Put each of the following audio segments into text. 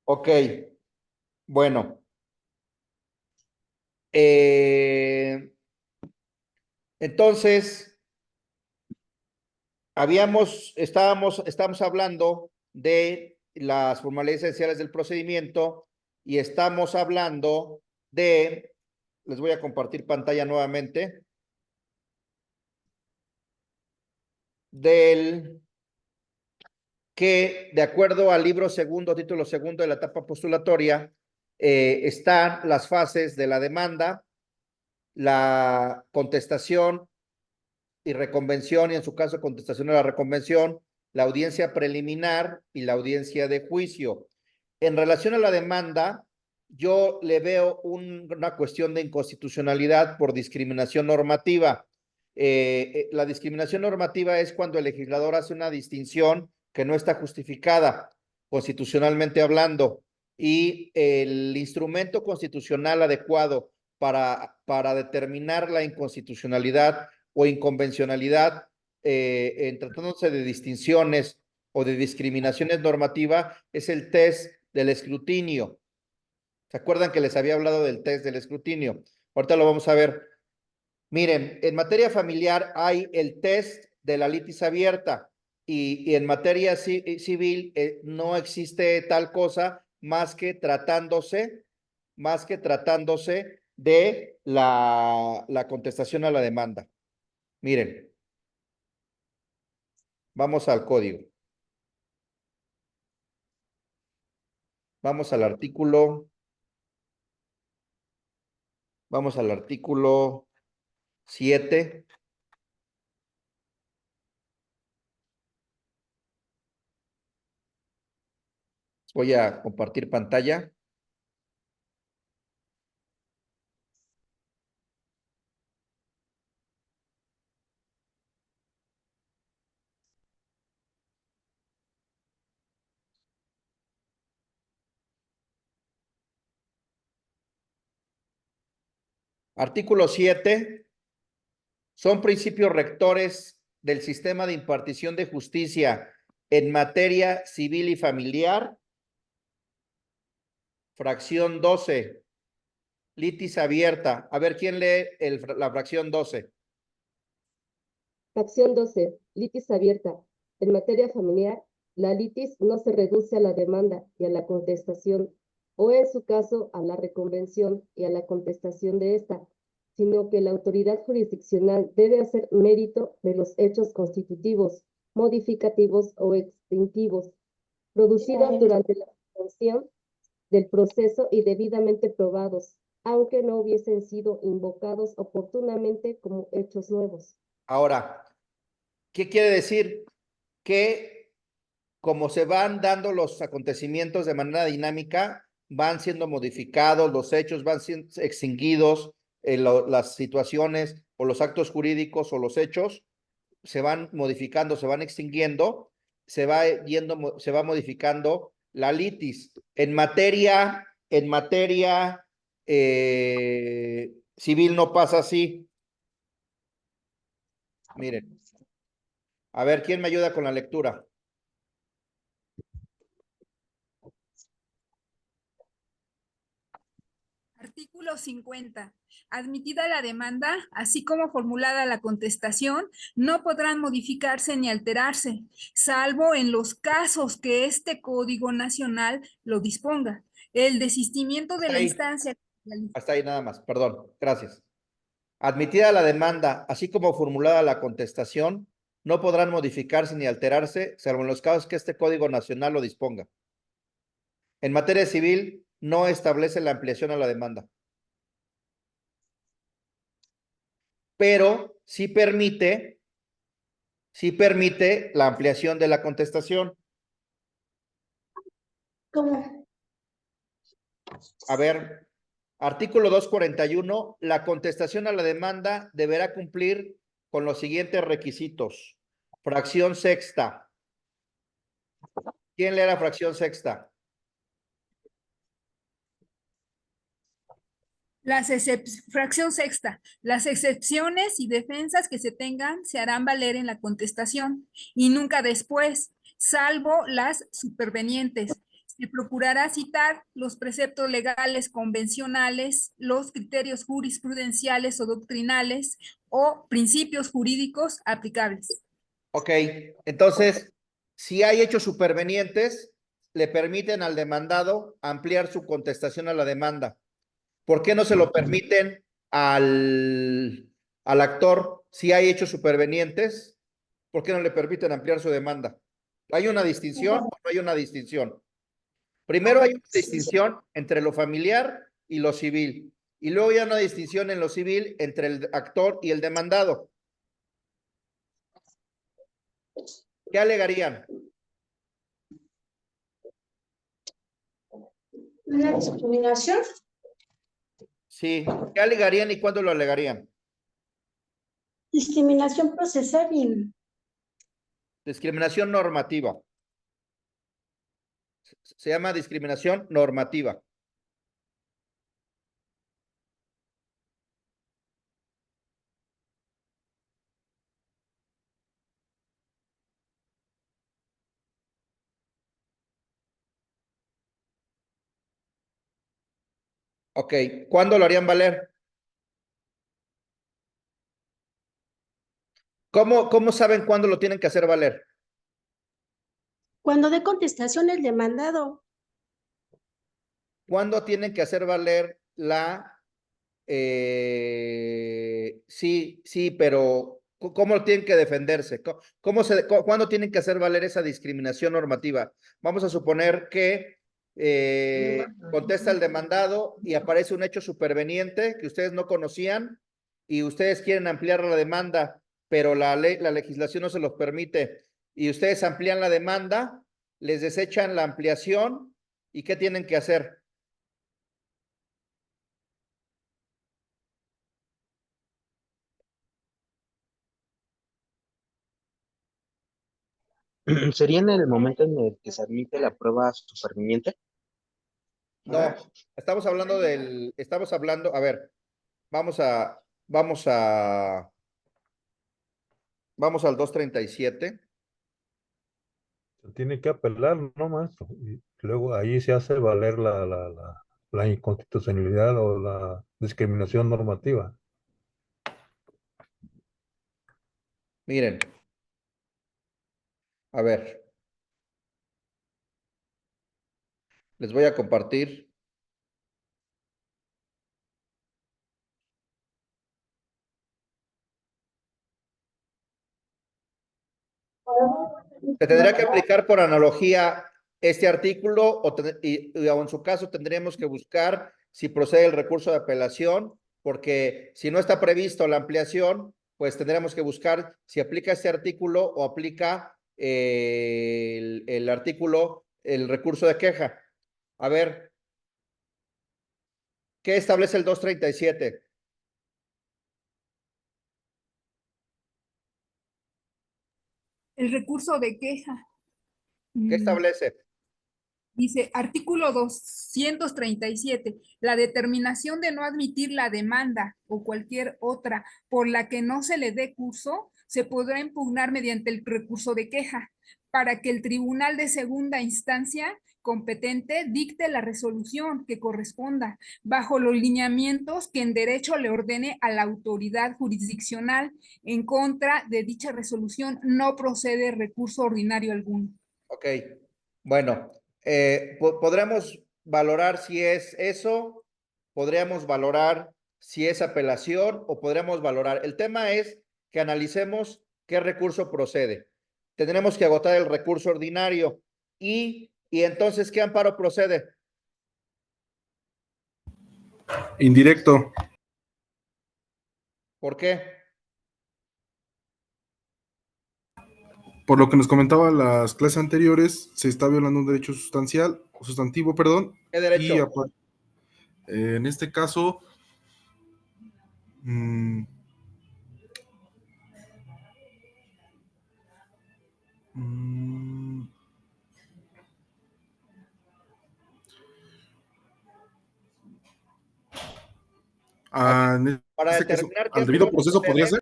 Ok, bueno. eh, entonces, estábamos hablando de las formalidades esenciales del procedimiento y estamos hablando les voy a compartir pantalla nuevamente, del que de acuerdo al libro segundo, título segundo de la etapa postulatoria, están las fases de la demanda, la contestación y reconvención, y en su caso contestación a la reconvención, la audiencia preliminar y la audiencia de juicio. En relación a la demanda, yo le veo una cuestión de inconstitucionalidad por discriminación normativa. La discriminación normativa es cuando el legislador hace una distinción que no está justificada constitucionalmente hablando, y el instrumento constitucional adecuado para determinar la inconstitucionalidad o inconvencionalidad en tratándose de distinciones o de discriminaciones normativas es el test del escrutinio. ¿Se acuerdan que les había hablado del test del escrutinio? Ahorita lo vamos a ver. Miren, en materia familiar hay el test de la litis abierta, y en materia civil no existe tal cosa más que tratándose de la contestación a la demanda. Miren, vamos al código. Vamos al artículo. Vamos al artículo 7. Voy a compartir pantalla. Artículo 7. Son principios rectores del sistema de impartición de justicia en materia civil y familiar. Fracción 12. Litis abierta. A ver, ¿quién lee la fracción 12? Fracción 12. Litis abierta. En materia familiar, la litis no se reduce a la demanda y a la contestación, o en su caso a la reconvención y a la contestación de esta, sino que la autoridad jurisdiccional debe hacer mérito de los hechos constitutivos, modificativos o extintivos, producidos durante la función del proceso y debidamente probados, aunque no hubiesen sido invocados oportunamente como hechos nuevos. Ahora, ¿qué quiere decir? Que como se van dando los acontecimientos de manera dinámica, van siendo modificados, los hechos van siendo extinguidos, las situaciones o los actos jurídicos o los hechos se van modificando, se van extinguiendo, se va modificando la litis. En materia civil no pasa así. Miren, a ver, ¿quién me ayuda con la lectura? Artículo 50. Admitida la demanda, así como formulada la contestación, no podrán modificarse ni alterarse, salvo en los casos que este Código Nacional lo disponga. El desistimiento de la instancia. Hasta ahí nada más, perdón, gracias. Admitida la demanda, así como formulada la contestación, no podrán modificarse ni alterarse, salvo en los casos que este Código Nacional lo disponga. En materia civil, no establece la ampliación a la demanda, pero sí permite la ampliación de la contestación. ¿Cómo? A ver, artículo 241, la contestación a la demanda deberá cumplir con los siguientes requisitos. Fracción sexta. ¿Quién lee la fracción sexta? Fracción sexta. Las excepciones y defensas que se tengan se harán valer en la contestación y nunca después, salvo las supervenientes. Se procurará citar los preceptos legales convencionales, los criterios jurisprudenciales o doctrinales o principios jurídicos aplicables. Ok, entonces, si hay hechos supervenientes, le permiten al demandado ampliar su contestación a la demanda. ¿Por qué no se lo permiten al actor si hay hechos supervenientes? ¿Por qué no le permiten ampliar su demanda? ¿Hay una distinción o no hay una distinción? Primero hay una distinción entre lo familiar y lo civil, y luego hay una distinción en lo civil entre el actor y el demandado. ¿Qué alegarían? ¿Una discriminación? Sí, ¿qué alegarían y cuándo lo alegarían? Discriminación procesal y Discriminación normativa. Se llama discriminación normativa. Ok, ¿cuándo lo harían valer? ¿Cómo saben cuándo lo tienen que hacer valer? cuando dé contestación el demandado. ¿Cuándo tienen que hacer valer sí, pero ¿cómo tienen que defenderse? ¿Cuándo tienen que hacer valer esa discriminación normativa? Vamos a suponer que contesta el demandado y aparece un hecho superveniente que ustedes no conocían y ustedes quieren ampliar la demanda, pero la legislación no se los permite y ustedes amplían la demanda, les desechan la ampliación y ¿qué tienen que hacer? ¿Sería en el momento en el que se admite la prueba superviniente? No, estamos hablando, a ver, vamos a, vamos a, vamos al 237. Se tiene que apelar, ¿no, maestro? Y luego ahí se hace valer la inconstitucionalidad o la discriminación normativa. Miren, a ver, les voy a compartir. Se tendrá que aplicar por analogía este artículo o en su caso tendríamos que buscar si procede el recurso de apelación, porque si no está previsto la ampliación, pues tendremos que buscar si aplica este artículo o aplica el artículo, el recurso de queja. A ver, ¿qué establece el 237? El recurso de queja. ¿Qué establece? Dice, artículo 237, la determinación de no admitir la demanda o cualquier otra por la que no se le dé curso se podrá impugnar mediante el recurso de queja para que el tribunal de segunda instancia competente dicte la resolución que corresponda bajo los lineamientos que en derecho le ordene a la autoridad jurisdiccional. En contra de dicha resolución no procede recurso ordinario alguno. Ok, bueno, podremos valorar si es eso, podríamos valorar si es apelación o podríamos valorar. El tema es que analicemos qué recurso procede. Tendremos que agotar el recurso ordinario y entonces, ¿qué amparo procede? Indirecto. ¿Por qué? Por lo que nos comentaba las clases anteriores, se está violando un derecho sustantivo, perdón. ¿Qué derecho? Y en este caso, Para determinar qué al debido amparo proceso procede, podría ser.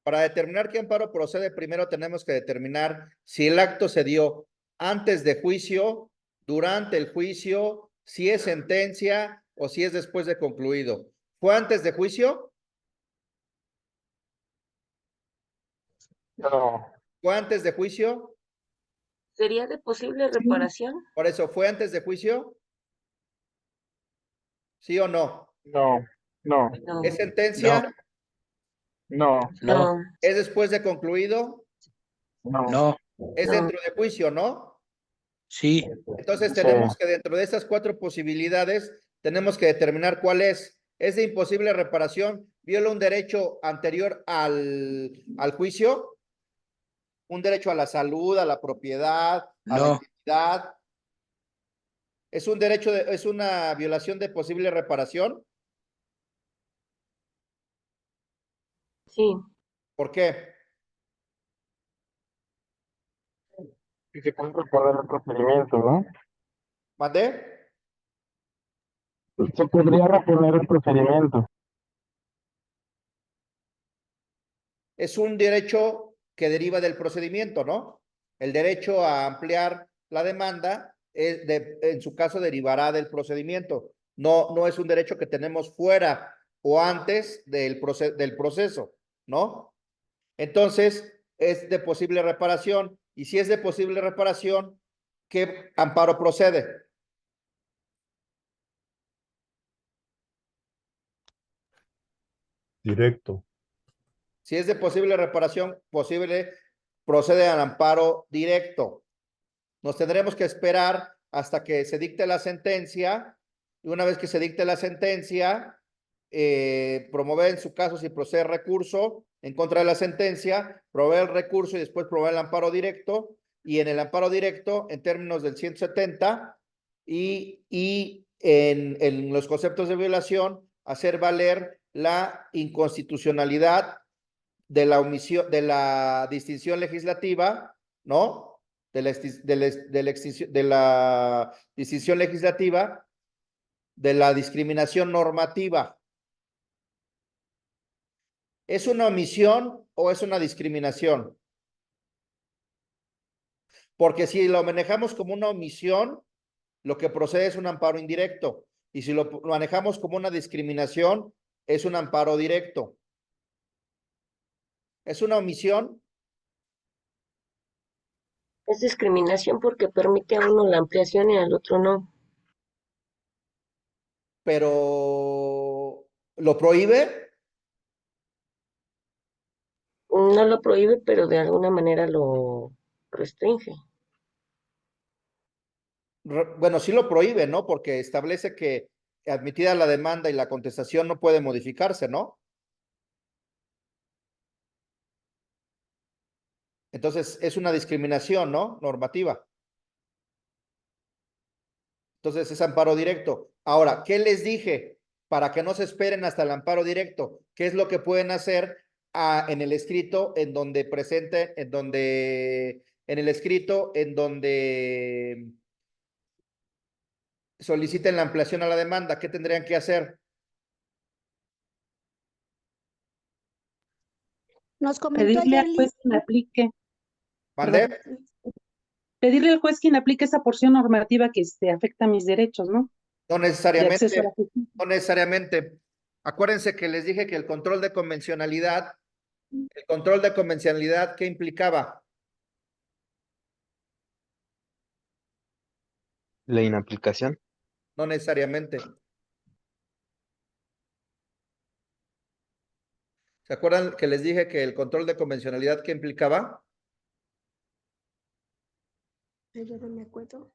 para determinar qué amparo procede, primero tenemos que determinar si el acto se dio antes de juicio, durante el juicio, si es sentencia o si es después de concluido. ¿Fue antes de juicio? No. ¿Fue antes de juicio? ¿Sería de posible reparación? Por eso, ¿fue antes de juicio? ¿Sí o no? No. No. No, ¿Es sentencia? No. no, ¿Es después de concluido? No. No, Es No. dentro de juicio, ¿no? sí, Entonces Sí. tenemos que dentro de esas 4 posibilidades, tenemos que determinar cuál es. ¿Es de imposible reparación? ¿Viola un derecho anterior al juicio? ¿Un derecho a la salud, a la propiedad, a la no, intimidad? ¿Es un derecho es una violación de posible reparación? sí, ¿Por qué? Y se puede recordar el procedimiento, ¿no? ¿Mandé? Se podría reponer el procedimiento. Es un derecho que deriva del procedimiento, ¿no? El derecho a ampliar la demanda, en su caso, derivará del procedimiento. No es un derecho que tenemos fuera o antes del proceso, ¿no? Entonces, es de posible reparación. Y si es de posible reparación, ¿qué amparo procede? Directo. Si es de posible reparación, procede al amparo directo. Nos tendremos que esperar hasta que se dicte la sentencia, y una vez que se dicte la sentencia, promover en su caso si procede recurso en contra de la sentencia, promover el recurso y después promover el amparo directo, y en el amparo directo, en términos del 170, y en los conceptos de violación, hacer valer la inconstitucionalidad de la omisión, de la distinción legislativa, ¿no? De la distinción legislativa, de la discriminación normativa. ¿Es una omisión o es una discriminación? Porque si lo manejamos como una omisión, lo que procede es un amparo indirecto. Y si lo manejamos como una discriminación, es un amparo directo. ¿Es una omisión? es discriminación porque permite a uno la ampliación y al otro no. Pero ¿lo prohíbe? No lo prohíbe, pero de alguna manera lo restringe. Bueno, sí lo prohíbe, ¿no? Porque establece que admitida la demanda y la contestación no puede modificarse, ¿no? Entonces es una discriminación, ¿no? Normativa. Entonces es amparo directo. Ahora, ¿qué les dije? Para que no se esperen hasta el amparo directo. ¿Qué es lo que pueden hacer en el escrito en donde presenten, en el escrito en donde soliciten la ampliación a la demanda? ¿Qué tendrían que hacer? Nos comentó Pedirle ayer al Liz, juez que le aplique, ¿Mande? perdón, pedirle al juez quien aplique esa porción normativa que afecta a mis derechos, ¿no? No De acceso a la necesariamente, justicia. no necesariamente. Acuérdense que les dije que el control de convencionalidad, ¿qué implicaba? La inaplicación. No necesariamente. ¿Se acuerdan que les dije que el control de convencionalidad, qué implicaba? yo no me acuerdo.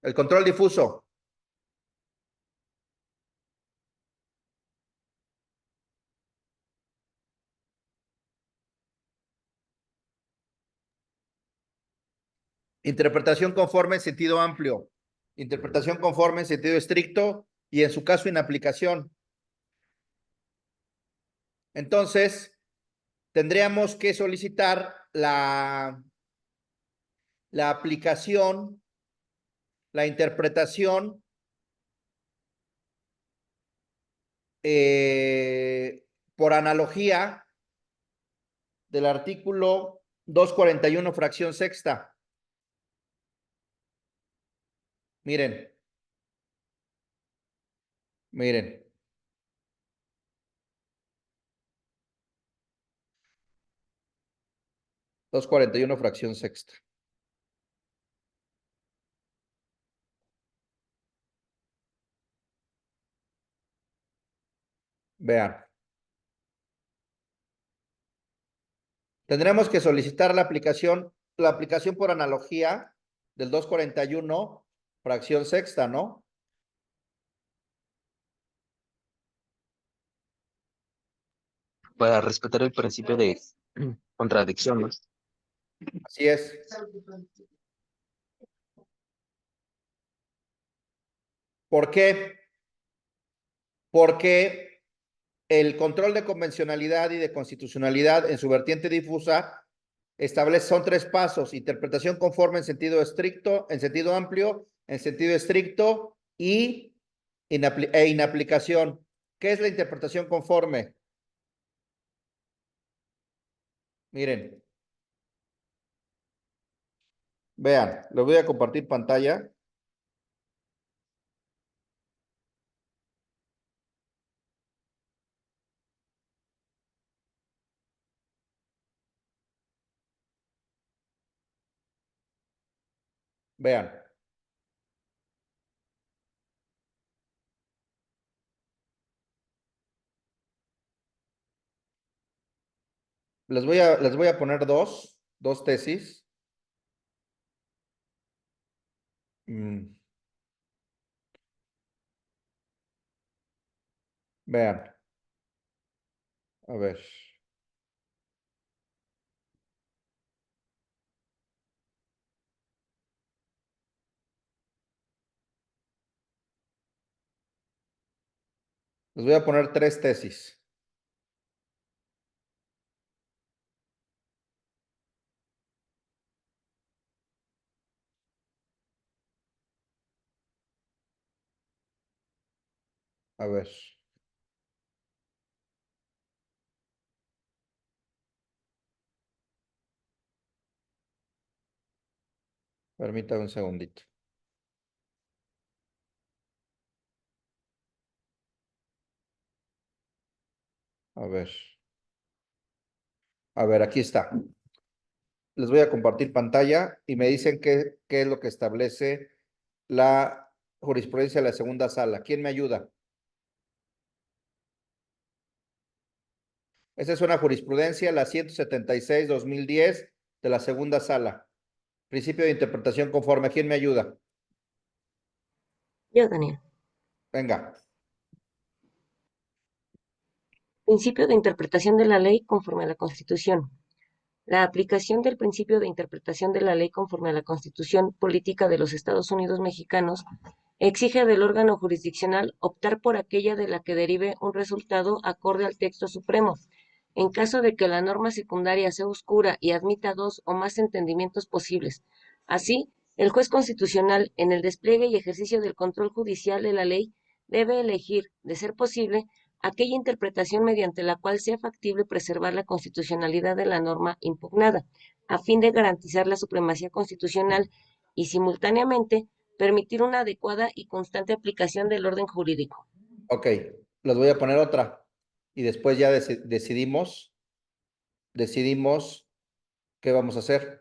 El control difuso. Interpretación conforme en sentido amplio. Interpretación conforme en sentido estricto y en su caso inaplicación. Entonces, tendríamos que solicitar la aplicación, la interpretación por analogía del artículo 241 fracción sexta. Miren. Miren. Dos 41 fracción sexta. Vean. Tendremos que solicitar la aplicación por analogía del 241 fracción sexta, ¿no? Para respetar el principio de contradicción, ¿no? Así es. ¿Por qué? Porque el control de convencionalidad y de constitucionalidad en su vertiente difusa son 3 pasos: interpretación conforme en sentido estricto, en sentido amplio, en sentido estricto y inaplicación. ¿Qué es la interpretación conforme? Miren. Vean, les voy a compartir pantalla. Vean. Les voy a poner dos tesis. Vean. A ver. Les voy a poner 3 tesis. A ver. Permítame un segundito. A ver. A ver, aquí está. Les voy a compartir pantalla y me dicen qué es lo que establece la jurisprudencia de la segunda sala. ¿Quién me ayuda? Esa es una jurisprudencia, la 176/2010 de la segunda sala. Principio de interpretación conforme. ¿Quién me ayuda? Yo, Daniel. Venga. Principio de interpretación de la ley conforme a la Constitución. La aplicación del principio de interpretación de la ley conforme a la Constitución Política de los Estados Unidos Mexicanos exige del órgano jurisdiccional optar por aquella de la que derive un resultado acorde al texto supremo. En caso de que la norma secundaria sea oscura y admita 2 o más entendimientos posibles. Así, el juez constitucional, en el despliegue y ejercicio del control judicial de la ley, debe elegir, de ser posible, aquella interpretación mediante la cual sea factible preservar la constitucionalidad de la norma impugnada, a fin de garantizar la supremacía constitucional y, simultáneamente, permitir una adecuada y constante aplicación del orden jurídico. Ok, les voy a poner otra. Y después ya decidimos qué vamos a hacer.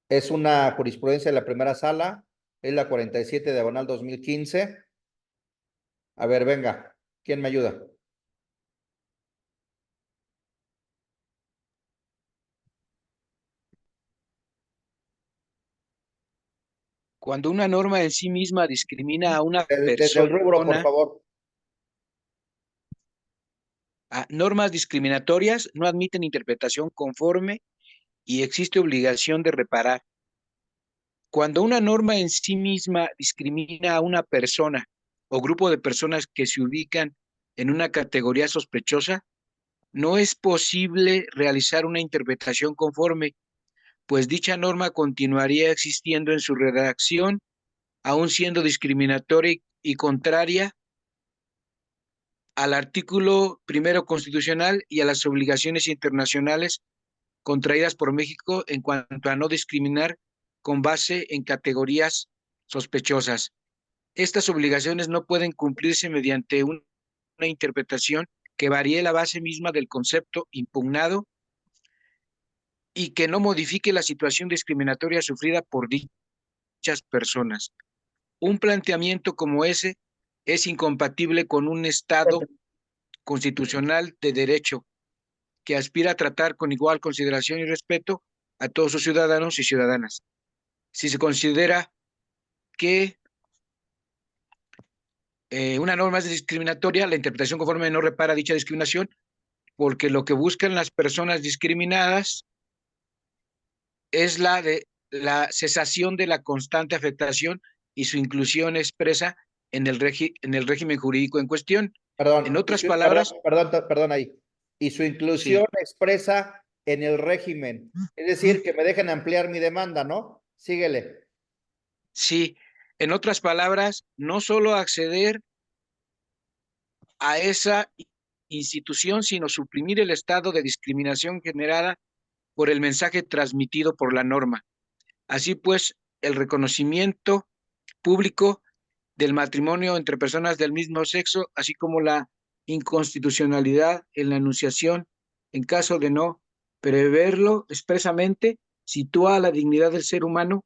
Es una jurisprudencia de la primera sala, es la 47/2015. A ver, venga, ¿quién me ayuda? Cuando una norma en sí misma discrimina a una Desde el rubro, por persona, favor. normas discriminatorias no admiten interpretación conforme y existe obligación de reparar. Cuando una norma en sí misma discrimina a una persona o grupo de personas que se ubican en una categoría sospechosa, no es posible realizar una interpretación conforme, pues dicha norma continuaría existiendo en su redacción, aun siendo discriminatoria y contraria al artículo primero constitucional y a las obligaciones internacionales contraídas por México en cuanto a no discriminar con base en categorías sospechosas. Estas obligaciones no pueden cumplirse mediante una interpretación que varíe la base misma del concepto impugnado y que no modifique la situación discriminatoria sufrida por dichas personas. Un planteamiento como ese es incompatible con un Estado constitucional de derecho que aspira a tratar con igual consideración y respeto a todos sus ciudadanos y ciudadanas. Si se considera que una norma es discriminatoria, la interpretación conforme no repara dicha discriminación, porque lo que buscan las personas discriminadas es la cesación de la constante afectación y su inclusión expresa en el régimen jurídico en cuestión. Perdón. En otras palabras, perdón ahí. Y su inclusión expresa en el régimen. Es decir, que me dejen ampliar mi demanda, ¿no? Síguele. Sí, en otras palabras, no solo acceder a esa institución, sino suprimir el estado de discriminación generada por el mensaje transmitido por la norma. Así pues, el reconocimiento público del matrimonio entre personas del mismo sexo, así como la inconstitucionalidad en la enunciación, en caso de no preverlo expresamente, sitúa la dignidad del ser humano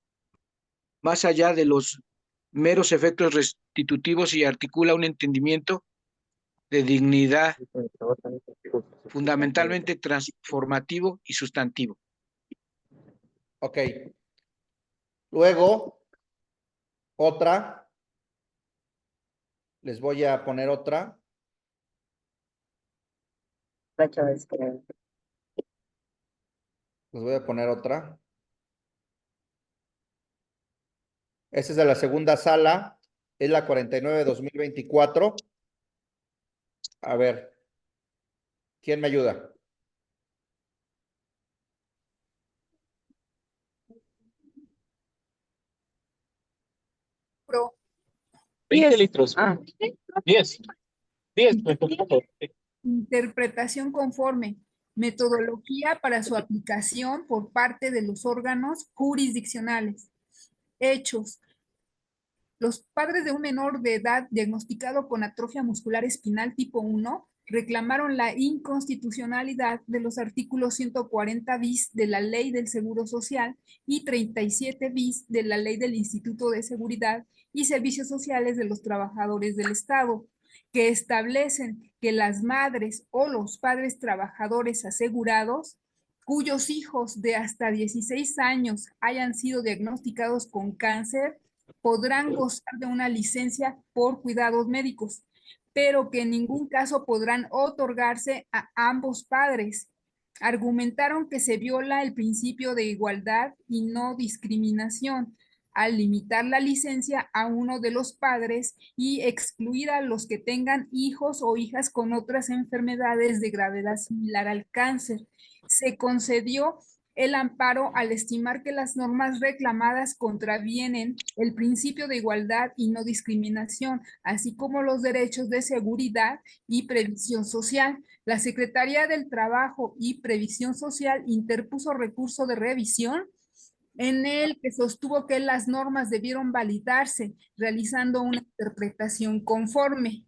más allá de los meros efectos restitutivos y articula un entendimiento de dignidad fundamentalmente transformativo y sustantivo. Ok. Luego, otra. Les voy a poner otra. Les voy a poner otra. Esta es de la segunda sala. Es la 49/2024. A ver. ¿Quién me ayuda? Pro. 20 litros. 10. 10. Interpretación conforme. Metodología para su aplicación por parte de los órganos jurisdiccionales. Hechos. Los padres de un menor de edad diagnosticado con atrofia muscular espinal tipo 1 reclamaron la inconstitucionalidad de los artículos 140 bis de la Ley del Seguro Social y 37 bis de la Ley del Instituto de Seguridad y Servicios Sociales de los Trabajadores del Estado, que establecen que las madres o los padres trabajadores asegurados cuyos hijos de hasta 16 años hayan sido diagnosticados con cáncer podrán gozar de una licencia por cuidados médicos, pero que en ningún caso podrán otorgarse a ambos padres. Argumentaron que se viola el principio de igualdad y no discriminación al limitar la licencia a uno de los padres y excluir a los que tengan hijos o hijas con otras enfermedades de gravedad similar al cáncer. Se concedió el amparo al estimar que las normas reclamadas contravienen el principio de igualdad y no discriminación, así como los derechos de seguridad y previsión social. La Secretaría del Trabajo y Previsión Social interpuso recurso de revisión en el que sostuvo que las normas debieron validarse realizando una interpretación conforme.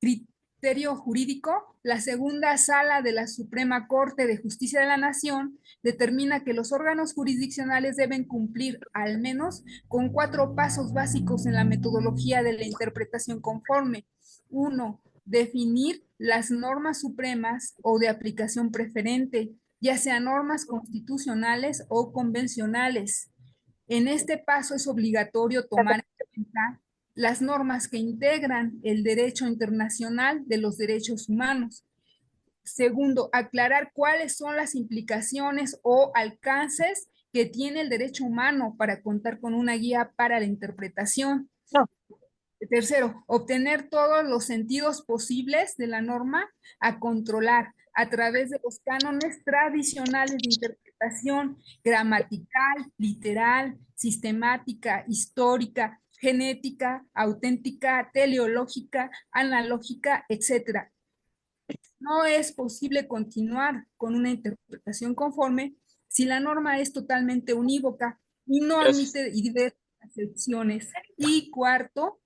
Criterio jurídico, la segunda sala de la Suprema Corte de Justicia de la Nación determina que los órganos jurisdiccionales deben cumplir al menos con 4 pasos básicos en la metodología de la interpretación conforme. 1. Definir las normas supremas o de aplicación preferente, ya sean normas constitucionales o convencionales. En este paso es obligatorio tomar en cuenta las normas que integran el derecho internacional de los derechos humanos. Segundo, aclarar cuáles son las implicaciones o alcances que tiene el derecho humano para contar con una guía para la interpretación. Tercero, obtener todos los sentidos posibles de la norma a controlar a través de los cánones tradicionales de interpretación gramatical, literal, sistemática, histórica, genética, auténtica, teleológica, analógica, etc. No es posible continuar con una interpretación conforme si la norma es totalmente unívoca y no Gracias. admite diversas excepciones. Y cuarto,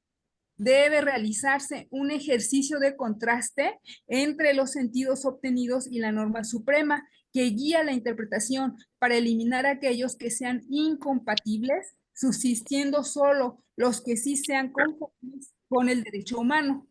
debe realizarse un ejercicio de contraste entre los sentidos obtenidos y la norma suprema que guía la interpretación para eliminar aquellos que sean incompatibles, subsistiendo solo los que sí sean conformes con el derecho humano.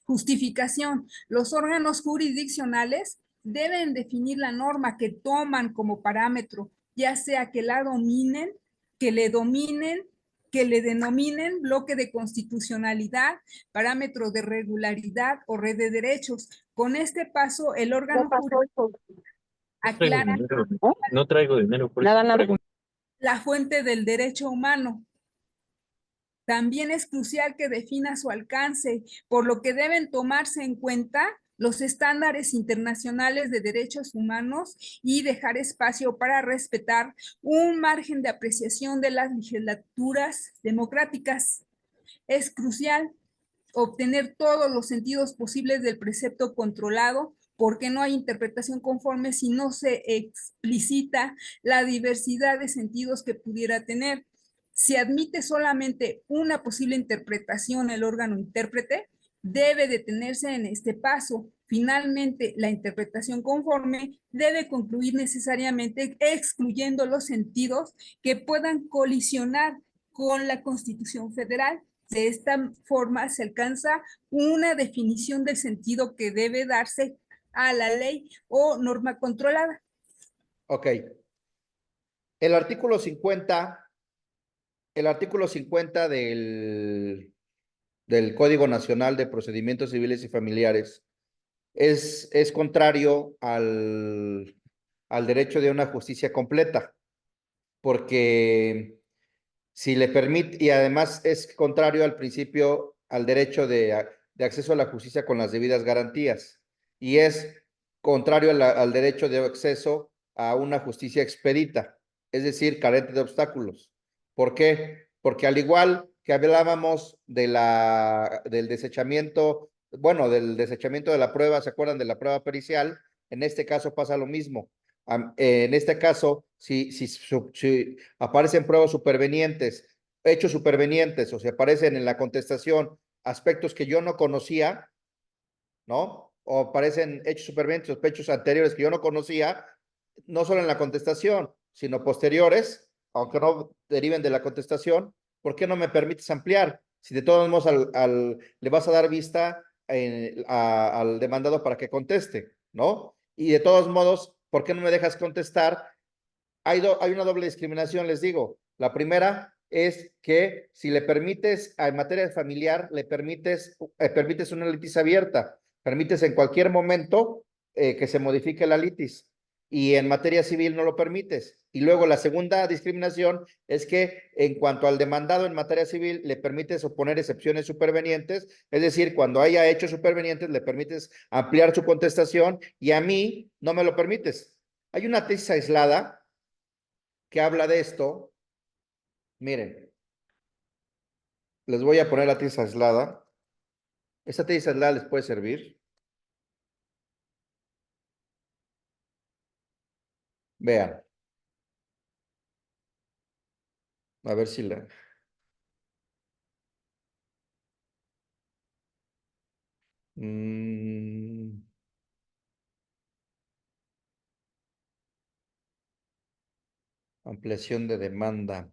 Justificación. Los órganos jurisdiccionales deben definir la norma que toman como parámetro, ya sea que la dominen, que le dominen, que le denominen bloque de constitucionalidad, parámetro de regularidad o red de derechos. Con este paso, el órgano jurídico aclara No traigo dinero, por Nada, eso nada. pregunto. la fuente del derecho humano. También es crucial que defina su alcance, por lo que deben tomarse en cuenta los estándares internacionales de derechos humanos y dejar espacio para respetar un margen de apreciación de las legislaturas democráticas. Es crucial obtener todos los sentidos posibles del precepto controlado, porque no hay interpretación conforme si no se explicita la diversidad de sentidos que pudiera tener. Si admite solamente una posible interpretación el órgano intérprete, debe detenerse en este paso. Finalmente, la interpretación conforme debe concluir necesariamente excluyendo los sentidos que puedan colisionar con la Constitución Federal. De esta forma se alcanza una definición del sentido que debe darse a la ley o norma controlada. Ok. El artículo 50, el artículo 50 del Código Nacional de Procedimientos Civiles y Familiares es contrario al derecho de una justicia completa, porque si le permite, y además es contrario al principio, al derecho de acceso a la justicia con las debidas garantías, y es contrario al derecho de acceso a una justicia expedita, es decir, carente de obstáculos. ¿Por qué? Porque al igual que hablábamos del desechamiento, bueno, del desechamiento de la prueba, ¿se acuerdan de la prueba pericial? En este caso pasa lo mismo. En este caso, si aparecen pruebas supervenientes, hechos supervenientes, o si aparecen en la contestación aspectos que yo no conocía, ¿no? O aparecen hechos supervenientes, sospechos anteriores que yo no conocía, no solo en la contestación, sino posteriores, aunque no deriven de la contestación, ¿por qué no me permites ampliar? Si de todos modos le vas a dar vista al demandado para que conteste, ¿no? Y de todos modos, ¿por qué no me dejas contestar? Hay una doble discriminación, les digo. La primera es que si le permites, en materia familiar, le permites una litis abierta, permites en cualquier momento que se modifique la litis, y en materia civil no lo permites. Y luego la segunda discriminación es que en cuanto al demandado en materia civil le permites oponer excepciones supervenientes, es decir, cuando haya hechos supervenientes le permites ampliar su contestación, y a mí no me lo permites. Hay una tesis aislada que habla de esto. Miren, les voy a poner la tesis aislada. Esta tesis aislada les puede servir. Vean. A ver si la... Ampliación de demanda.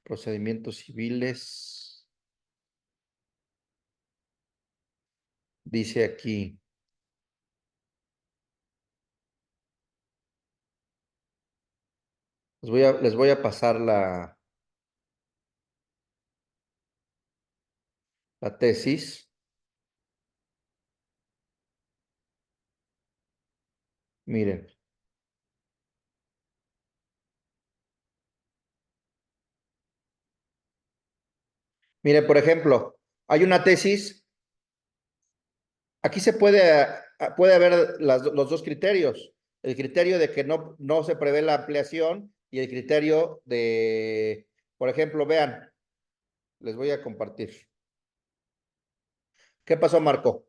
Procedimientos civiles. Dice aquí. Les voy a pasar la tesis. Miren. Miren, por ejemplo, hay una tesis. Aquí puede haber los dos criterios. El criterio de que no se prevé la ampliación y el criterio de, por ejemplo, vean, les voy a compartir. ¿Qué pasó, Marco?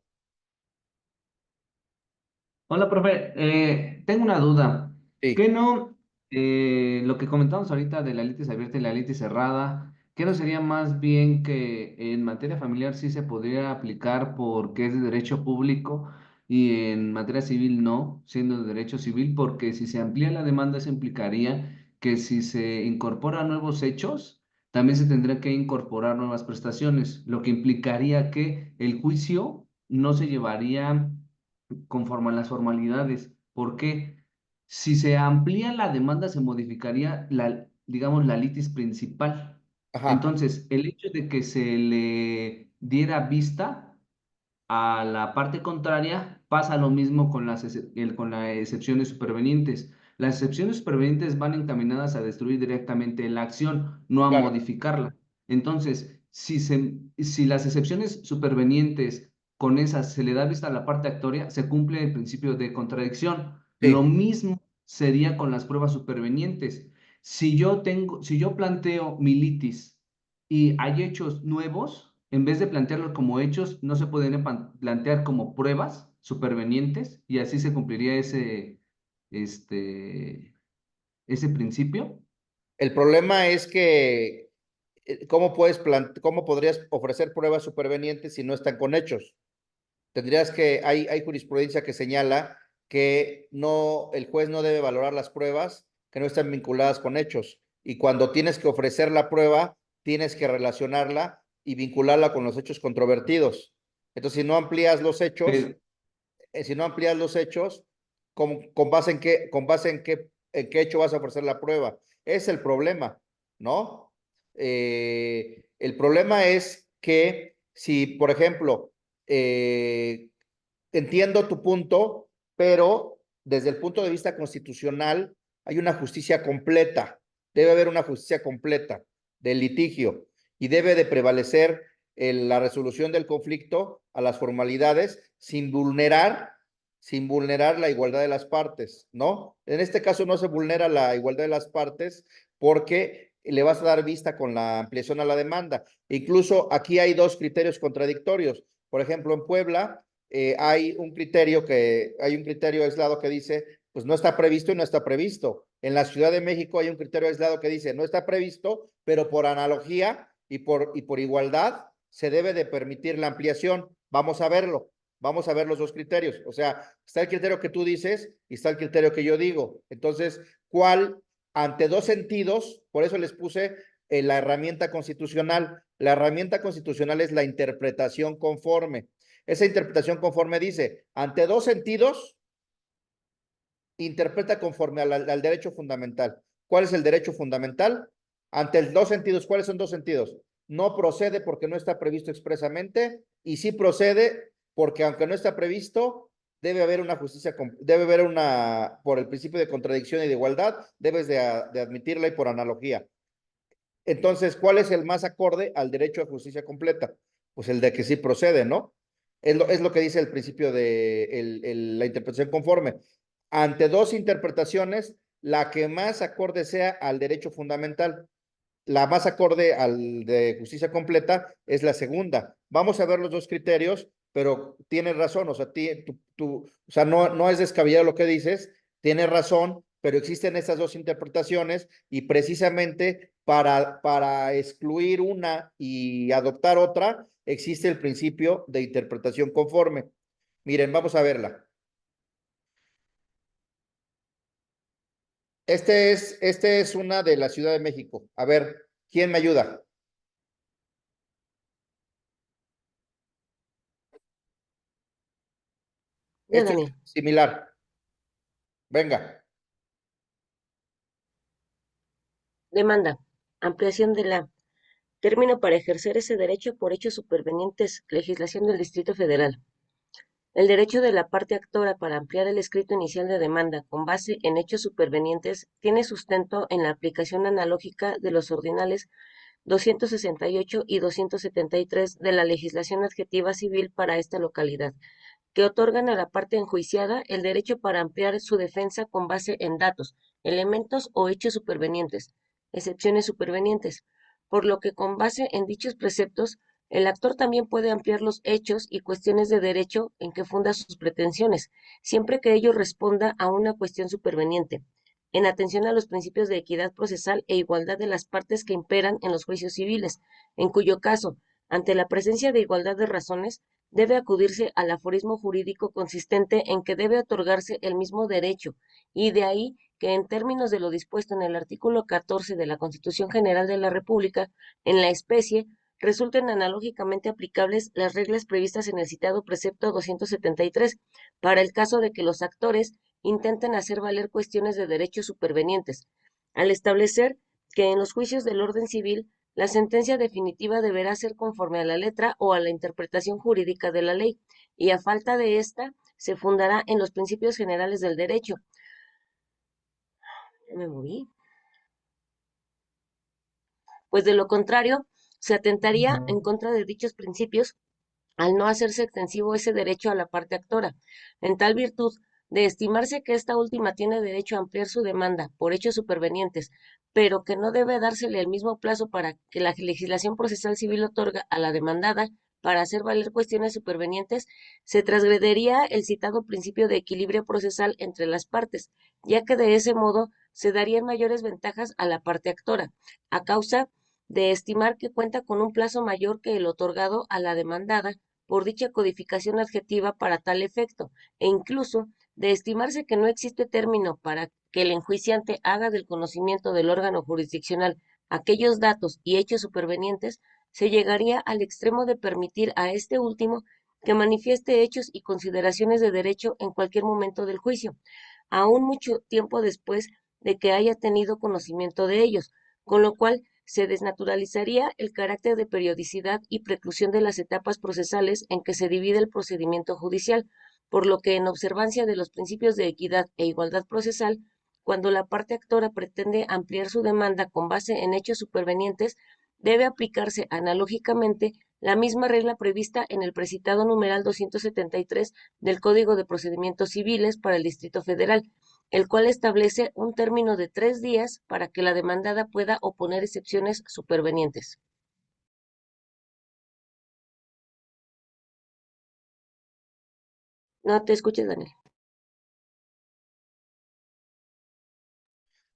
Hola, profe. Tengo una duda. Sí, ¿Qué no, lo que comentamos ahorita de la litis abierta y la litis cerrada, qué no sería más bien que en materia familiar sí se podría aplicar porque es de derecho público y en materia civil no, siendo de derecho civil? Porque si se amplía la demanda, eso implicaría que si se incorporan nuevos hechos, también se tendrá que incorporar nuevas prestaciones, lo que implicaría que el juicio no se llevaría conforme a las formalidades. Porque si se amplía la demanda, se modificaría la, digamos, la litis principal. ajá, Entonces, el hecho de que se le diera vista a la parte contraria, pasa lo mismo con con las excepciones supervenientes. Las excepciones supervenientes van encaminadas a destruir directamente la acción, no a claro, modificarla. Entonces, si las excepciones supervenientes con esas se le da vista a la parte actoria, se cumple el principio de contradicción. Lo sí. mismo sería con las pruebas supervenientes. Si yo planteo mi litis y hay hechos nuevos, en vez de plantearlos como hechos, no se pueden plantear como pruebas supervenientes y así se cumpliría este, ese principio. El problema es que, ¿cómo podrías ofrecer pruebas supervenientes si no están con hechos? Hay jurisprudencia que señala que el juez no debe valorar las pruebas que no están vinculadas con hechos. Y cuando tienes que ofrecer la prueba, tienes que relacionarla y vincularla con los hechos controvertidos. Entonces, si no amplías los hechos, Pero, con base en qué hecho vas a ofrecer la prueba. Es el problema, ¿no? El problema es que si, por ejemplo, entiendo tu punto, pero desde el punto de vista constitucional hay una justicia completa. Debe haber una justicia completa del litigio y debe de prevalecer la resolución del conflicto a las formalidades sin vulnerar la igualdad de las partes, ¿no? En este caso no se vulnera la igualdad de las partes porque le vas a dar vista con la ampliación a la demanda. Incluso aquí hay dos criterios contradictorios. Por ejemplo, en Puebla hay un criterio aislado que dice, pues no está previsto y no está previsto. En la Ciudad de México hay un criterio aislado que dice, no está previsto, pero por analogía y por igualdad se debe de permitir la ampliación. Vamos a verlo. Vamos a ver los dos criterios. O sea, está el criterio que tú dices y está el criterio que yo digo. Entonces, ¿cuál? Ante dos sentidos, por eso les puse la herramienta constitucional. La herramienta constitucional es la interpretación conforme. Esa interpretación conforme dice, ante dos sentidos, interpreta conforme al derecho fundamental. ¿Cuál es el derecho fundamental? Ante dos sentidos, ¿cuáles son dos sentidos? No procede porque no está previsto expresamente y sí procede porque aunque no está previsto, debe haber una justicia, por el principio de contradicción y de igualdad, debes de admitirla y por analogía. Entonces, ¿cuál es el más acorde al derecho a justicia completa? Pues el de que sí procede, ¿no? Es lo que dice el principio de la interpretación conforme. Ante dos interpretaciones, la que más acorde sea al derecho fundamental, la más acorde al de justicia completa es la segunda. Vamos a ver los dos criterios, pero tienes razón, o sea, no es descabellado lo que dices, tienes razón, pero existen estas dos interpretaciones y precisamente para excluir una y adoptar otra, existe el principio de interpretación conforme. Miren, vamos a verla. Este es una de la Ciudad de México. A ver, ¿quién me ayuda? Yo, Esto es Daniel. similar. Venga. Demanda. Ampliación de la término para ejercer ese derecho por hechos supervenientes. Legislación del Distrito Federal. El derecho de la parte actora para ampliar el escrito inicial de demanda con base en hechos supervenientes tiene sustento en la aplicación analógica de los ordinales 268 y 273 de la legislación adjetiva civil para esta localidad. que otorgan a la parte enjuiciada el derecho para ampliar su defensa con base en datos, elementos o hechos supervenientes, excepciones supervenientes, por lo que con base en dichos preceptos, el actor también puede ampliar los hechos y cuestiones de derecho en que funda sus pretensiones, siempre que ello responda a una cuestión superveniente, en atención a los principios de equidad procesal e igualdad de las partes que imperan en los juicios civiles, en cuyo caso, ante la presencia de igualdad de razones, debe acudirse al aforismo jurídico consistente en que debe otorgarse el mismo derecho, y de ahí que en términos de lo dispuesto en el artículo 14 de la Constitución General de la República, en la especie, resulten analógicamente aplicables las reglas previstas en el citado precepto 273, para el caso de que los actores intenten hacer valer cuestiones de derechos supervenientes, al establecer que en los juicios del orden civil la sentencia definitiva deberá ser conforme a la letra o a la interpretación jurídica de la ley, y a falta de esta, se fundará en los principios generales del derecho. Me moví. Pues de lo contrario, se atentaría en contra de dichos principios al no hacerse extensivo ese derecho a la parte actora. En tal virtud, de estimarse que esta última tiene derecho a ampliar su demanda por hechos supervenientes, pero que no debe dársele el mismo plazo para que la legislación procesal civil otorga a la demandada para hacer valer cuestiones supervenientes, se transgrediría el citado principio de equilibrio procesal entre las partes, ya que de ese modo se darían mayores ventajas a la parte actora, a causa de estimar que cuenta con un plazo mayor que el otorgado a la demandada por dicha codificación adjetiva para tal efecto, e incluso de estimarse que no existe término para que el enjuiciante haga del conocimiento del órgano jurisdiccional aquellos datos y hechos supervenientes, se llegaría al extremo de permitir a este último que manifieste hechos y consideraciones de derecho en cualquier momento del juicio, aún mucho tiempo después de que haya tenido conocimiento de ellos, con lo cual se desnaturalizaría el carácter de periodicidad y preclusión de las etapas procesales en que se divide el procedimiento judicial, por lo que en observancia de los principios de equidad e igualdad procesal, cuando la parte actora pretende ampliar su demanda con base en hechos supervenientes, debe aplicarse analógicamente la misma regla prevista en el precitado numeral 273 del Código de Procedimientos Civiles para el Distrito Federal, el cual establece un término de 3 días para que la demandada pueda oponer excepciones supervenientes. No te escuches, Daniel.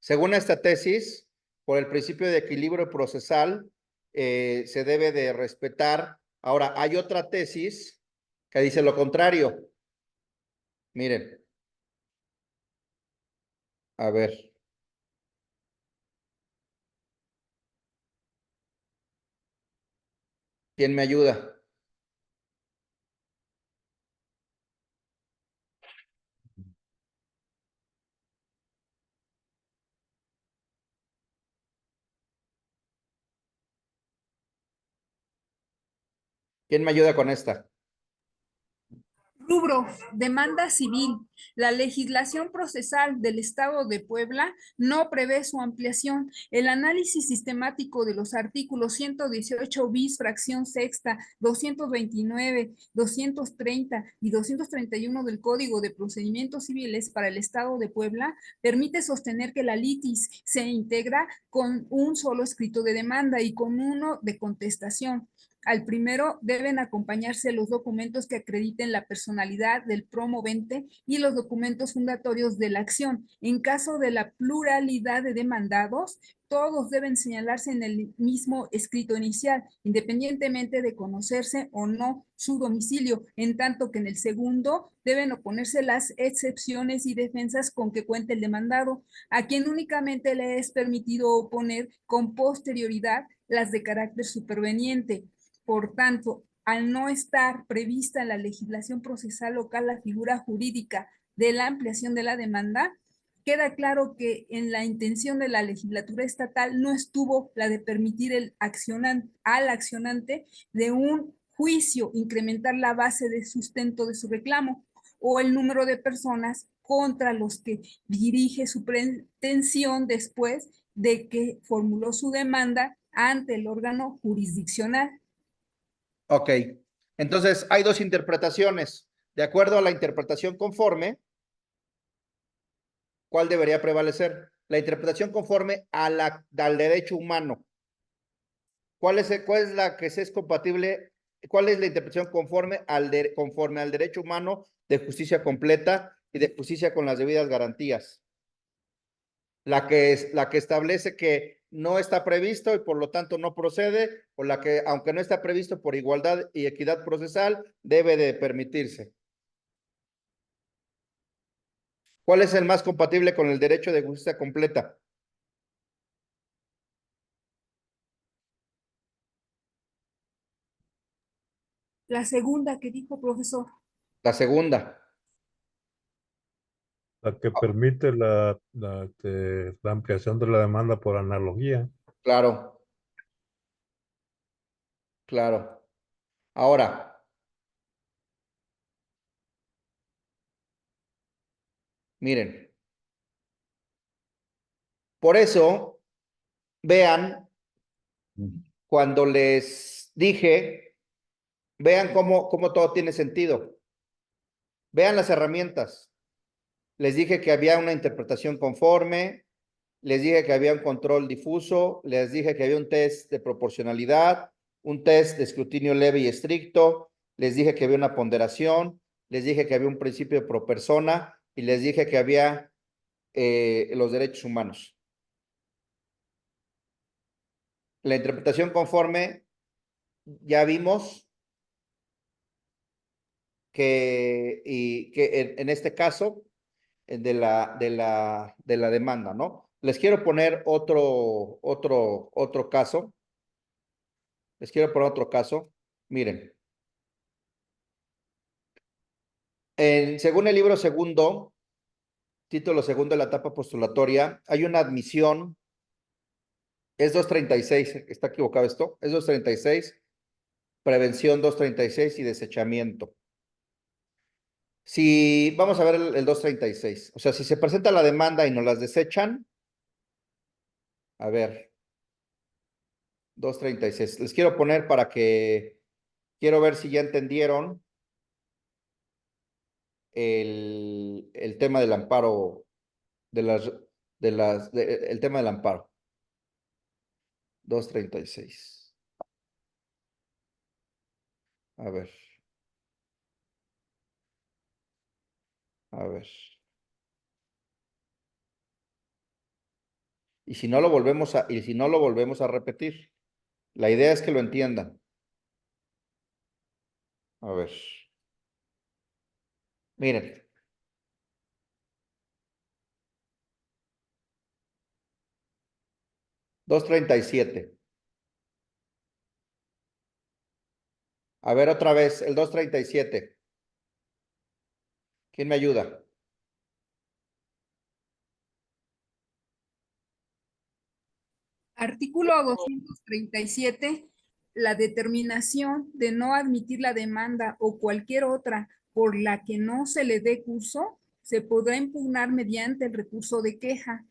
Según esta tesis, por el principio de equilibrio procesal, se debe de respetar. Ahora, hay otra tesis que dice lo contrario. Miren. A ver. ¿Quién me ayuda? ¿Quién me ayuda con esta? Rubro, demanda civil. La legislación procesal del Estado de Puebla no prevé su ampliación. El análisis sistemático de los artículos 118 bis, fracción sexta, 229, 230 y 231 del Código de Procedimientos Civiles para el Estado de Puebla permite sostener que la litis se integra con un solo escrito de demanda y con uno de contestación. Al primero deben acompañarse los documentos que acrediten la personalidad del promovente y los documentos fundatorios de la acción. En caso de la pluralidad de demandados, todos deben señalarse en el mismo escrito inicial, independientemente de conocerse o no su domicilio, en tanto que en el segundo deben oponerse las excepciones y defensas con que cuente el demandado, a quien únicamente le es permitido oponer con posterioridad las de carácter superveniente. Por tanto, al no estar prevista en la legislación procesal local la figura jurídica de la ampliación de la demanda, queda claro que en la intención de la legislatura estatal no estuvo la de permitir al accionante de un juicio incrementar la base de sustento de su reclamo o el número de personas contra los que dirige su pretensión después de que formuló su demanda ante el órgano jurisdiccional. Ok, entonces hay dos interpretaciones De acuerdo a la interpretación conforme, ¿cuál debería prevalecer? La interpretación conforme al derecho humano. ¿Cuál es la que es compatible? ¿Cuál es la interpretación conforme conforme al derecho humano de justicia completa y de justicia con las debidas garantías? La que establece que no está previsto y por lo tanto no procede, o la que, aunque no está previsto por igualdad y equidad procesal, debe de permitirse. ¿Cuál es el más compatible con el derecho de justicia completa? La segunda que dijo, profesor. La segunda. La que permite la ampliación de la demanda por analogía. Claro. Claro. Ahora, miren. Por eso, vean, cuando les dije, vean cómo todo tiene sentido. Vean las herramientas. Les dije que había una interpretación conforme, les dije que había un control difuso, les dije que había un test de proporcionalidad, un test de escrutinio leve y estricto, les dije que había una ponderación, les dije que había un principio de pro persona y les dije que había los derechos humanos. La interpretación conforme, ya vimos que en este caso de la demanda, ¿no? Les quiero poner otro caso. Les quiero poner otro caso. Miren. Según el libro segundo, título segundo de la etapa postulatoria, hay una admisión. Es 236, ¿está equivocado esto? Es 236, prevención 236 y desechamiento. Si vamos a ver el 236, o sea, si se presenta la demanda y nos las desechan, a ver, 236. Les quiero poner quiero ver si ya entendieron el tema del amparo, el tema del amparo. 236. A ver. A ver. Y si no lo volvemos a repetir. La idea es que lo entiendan. A ver. Miren. Dos 237. A ver otra vez, el 237. ¿Quién me ayuda? Artículo 237. La determinación de no admitir la demanda o cualquier otra por la que no se le dé curso se podrá impugnar mediante el recurso de queja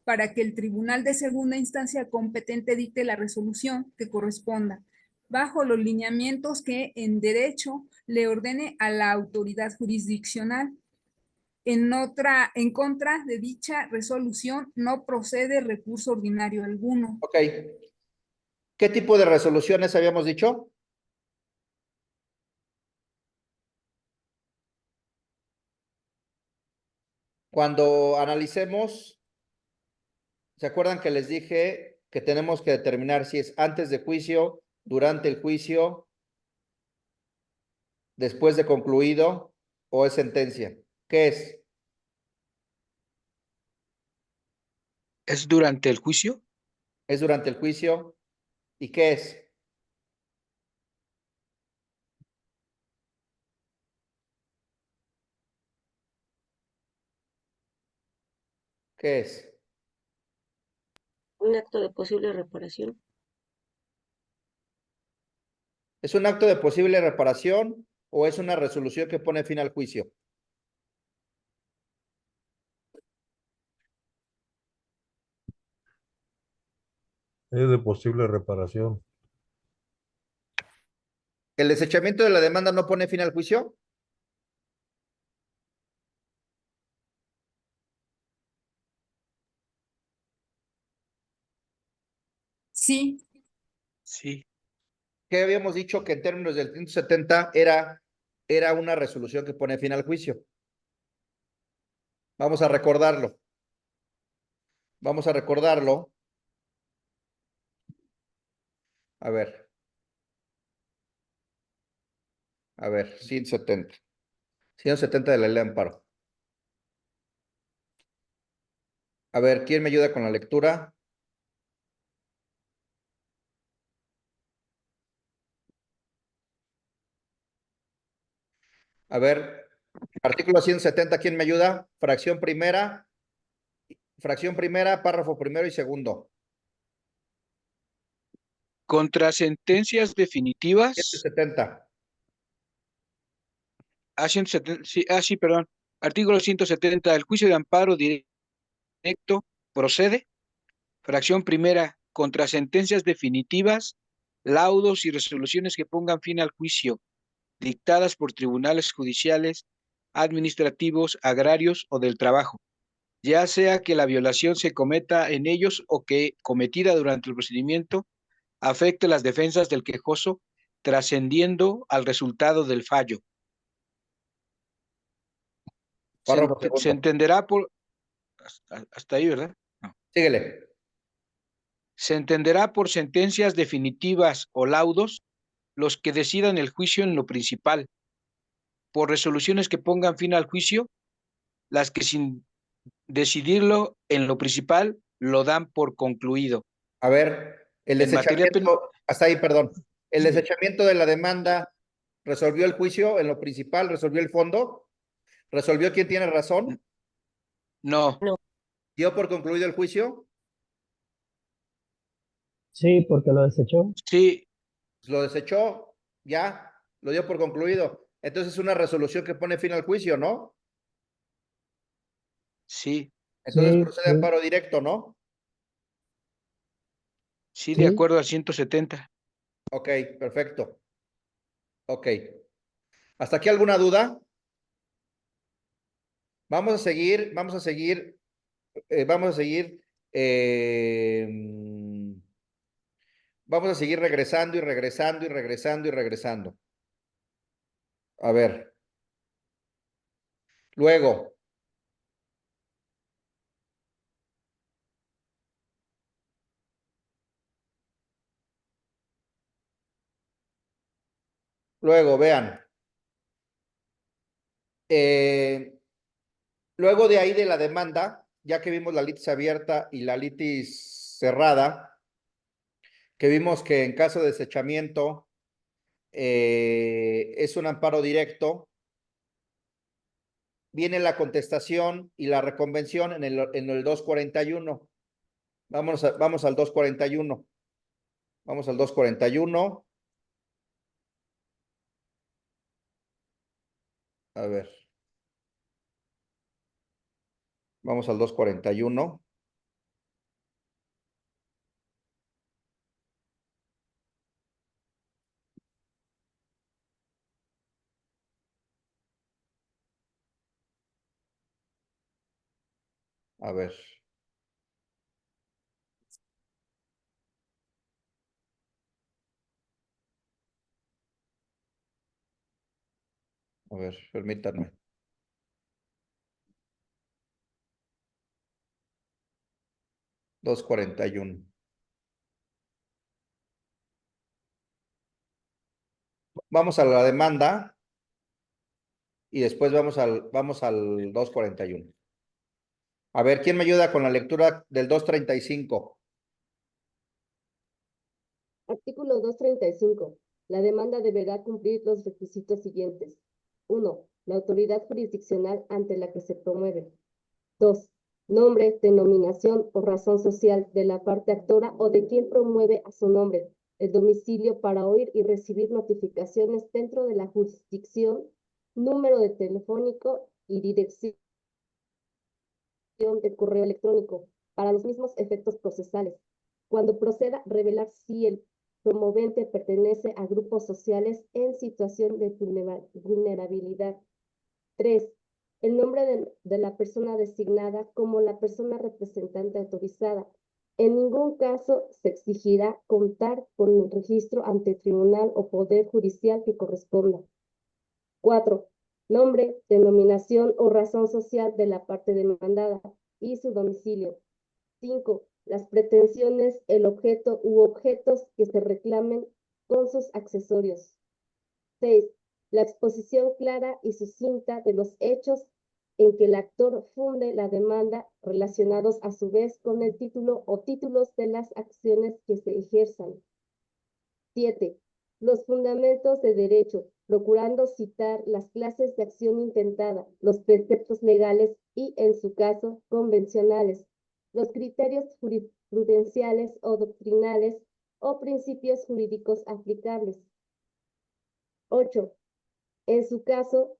para que el tribunal de segunda instancia competente dicte la resolución que corresponda, bajo los lineamientos que en derecho le ordene a la autoridad jurisdiccional. En contra de dicha resolución no procede recurso ordinario alguno. Ok. ¿Qué tipo de resoluciones habíamos dicho? Cuando analicemos, ¿se acuerdan que les dije que tenemos que determinar si es antes de juicio, durante el juicio, después de concluido o es sentencia? ¿Qué es? ¿Es durante el juicio? ¿Es durante el juicio? ¿Y qué es? ¿Qué es? Un acto de posible reparación. ¿Es un acto de posible reparación o es una resolución que pone fin al juicio? Es de posible reparación. ¿El desechamiento de la demanda no pone fin al juicio? Sí, Sí. ¿Qué habíamos dicho que en términos del 170 era una resolución que pone fin al juicio? Vamos a recordarlo. Vamos a recordarlo. A ver. A ver, 170. 170 de la ley de amparo. A ver, ¿quién me ayuda con la lectura? A ver, artículo 170, ¿quién me ayuda? Fracción primera, párrafo primero y segundo. Contra sentencias definitivas. 170. 170, sí, perdón. Artículo 170. El juicio de amparo directo procede. Fracción primera. Contra sentencias definitivas, laudos y resoluciones que pongan fin al juicio, dictadas por tribunales judiciales, administrativos, agrarios o del trabajo, ya sea que la violación se cometa en ellos o que, cometida durante el procedimiento, afecte las defensas del quejoso, trascendiendo al resultado del fallo. Párrafo Se segundo. entenderá por... Hasta ahí, ¿verdad? No. Síguele. Se entenderá por sentencias definitivas o laudos los que decidan el juicio en lo principal, por resoluciones que pongan fin al juicio, las que sin decidirlo en lo principal lo dan por concluido. A ver, el En materia desechamiento, hasta ahí, perdón. El desechamiento de la demanda resolvió el juicio en lo principal, resolvió el fondo, resolvió quién tiene razón, No, dio por concluido el juicio, Sí, porque lo desechó. sí, lo desechó, ya, lo dio por concluido. Entonces es una resolución que pone fin al juicio, ¿no? sí, Entonces Sí, procede a sí, amparo directo, ¿no? sí, de sí. acuerdo al 170. Ok, perfecto. Ok. ¿Hasta aquí alguna duda? Vamos a seguir, vamos a seguir, vamos a seguir, vamos a seguir regresando y regresando y regresando y regresando. A ver. Luego. Luego, vean. Luego de ahí de la demanda, ya que vimos la litis abierta y la litis cerrada, que vimos que en caso de desechamiento es un amparo directo, viene la contestación y la reconvención en el 241. Vamos al 241. Vamos al 241. A ver. Vamos al 241. A ver. A ver, permítanme. Dos cuarenta y uno. Vamos a la demanda y después vamos al 241. A ver, ¿quién me ayuda con la lectura del 235? Artículo 235. La demanda deberá cumplir los requisitos siguientes. 1. La autoridad jurisdiccional ante la que se promueve. 2. Nombre, denominación o razón social de la parte actora o de quien promueve a su nombre. El domicilio para oír y recibir notificaciones dentro de la jurisdicción, número de telefónico y dirección de correo electrónico para los mismos efectos procesales. Cuando proceda, revelar si el promovente pertenece a grupos sociales en situación de vulnerabilidad. 3. El nombre de la persona designada como la persona representante autorizada. En ningún caso se exigirá contar con el registro ante el tribunal o poder judicial que corresponda. 4. Nombre, denominación o razón social de la parte demandada y su domicilio. 5. Las pretensiones, el objeto u objetos que se reclamen con sus accesorios. 6. La exposición clara y sucinta de los hechos en que el actor funde la demanda relacionados a su vez con el título o títulos de las acciones que se ejerzan. 7. Los fundamentos de derecho, procurando citar las clases de acción intentada, los preceptos legales y, en su caso, convencionales, los criterios jurisprudenciales o doctrinales o principios jurídicos aplicables. 8. En su caso,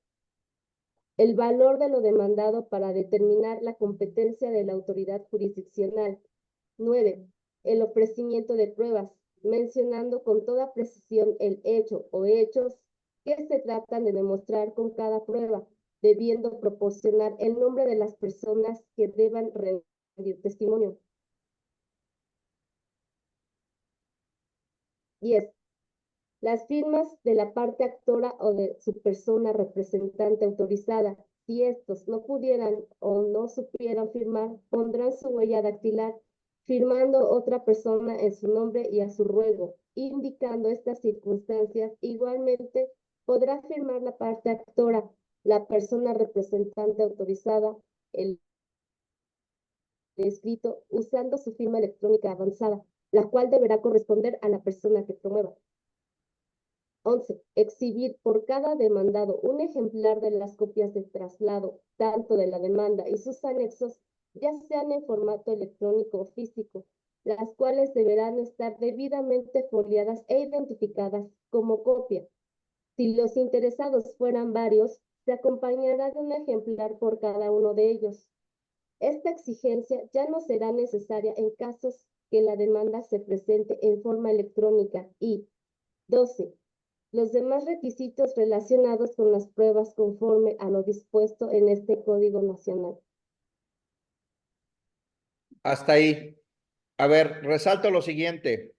el valor de lo demandado para determinar la competencia de la autoridad jurisdiccional. 9. El ofrecimiento de pruebas, mencionando con toda precisión el hecho o hechos que se tratan de demostrar con cada prueba, debiendo proporcionar el nombre de las personas que deban rendir testimonio. 10. Las firmas de la parte actora o de su persona representante autorizada, si estos no pudieran o no supieran firmar, pondrán su huella dactilar, firmando otra persona en su nombre y a su ruego. Indicando estas circunstancias, igualmente podrá firmar la parte actora, la persona representante autorizada, el escrito, usando su firma electrónica avanzada, la cual deberá corresponder a la persona que promueva. 11. Exhibir por cada demandado un ejemplar de las copias de traslado, tanto de la demanda y sus anexos, ya sean en formato electrónico o físico, las cuales deberán estar debidamente foliadas e identificadas como copia. Si los interesados fueran varios, se acompañará de un ejemplar por cada uno de ellos. Esta exigencia ya no será necesaria en casos que la demanda se presente en forma electrónica y 12. Los demás requisitos relacionados con las pruebas conforme a lo dispuesto en este Código Nacional. Hasta ahí. A ver, resalto lo siguiente.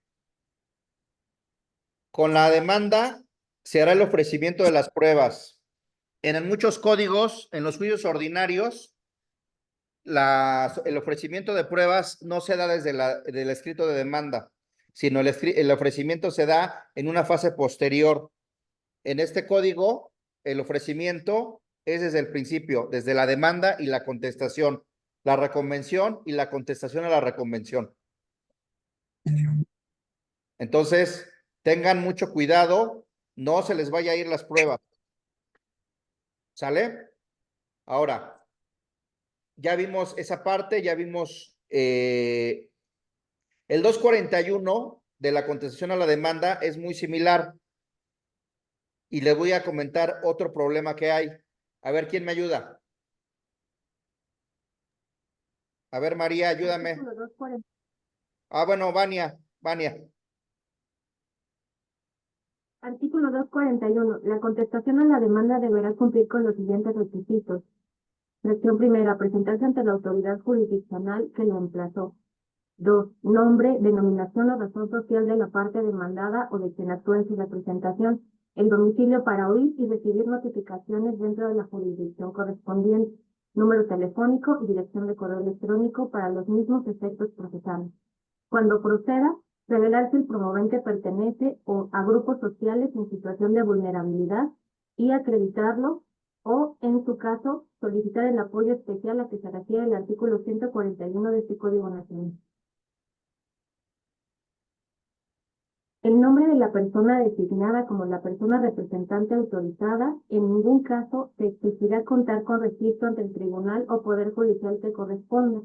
Con la demanda se hará el ofrecimiento de las pruebas. En muchos códigos, en los juicios ordinarios, el ofrecimiento de pruebas no se da desde del escrito de demanda, sino el ofrecimiento se da en una fase posterior. En este código, el ofrecimiento es desde el principio, desde la demanda y la contestación, la reconvención y la contestación a la reconvención. Entonces, tengan mucho cuidado, no se les vaya a ir las pruebas. ¿Sale? Ahora, ya vimos esa parte, ya vimos el 241 de la contestación a la demanda es muy similar. Y le voy a comentar otro problema que hay. A ver, ¿quién me ayuda? A ver, María, ayúdame. Ah, bueno, Vania. Artículo 241. La contestación a la demanda deberá cumplir con los siguientes requisitos. Sección primera. Presentarse ante la autoridad jurisdiccional que lo emplazó. 2. Nombre, denominación o razón social de la parte demandada o de quien actúa en su representación. El domicilio para oír y recibir notificaciones dentro de la jurisdicción correspondiente. Número telefónico y dirección de correo electrónico para los mismos efectos procesales. Cuando proceda, revelar si el promovente pertenece a grupos sociales en situación de vulnerabilidad y acreditarlo, o, en su caso, solicitar el apoyo especial a que se refiere el artículo 141 de este Código Nacional. El nombre de la persona designada como la persona representante autorizada, en ningún caso se exigirá contar con registro ante el tribunal o poder judicial que corresponda.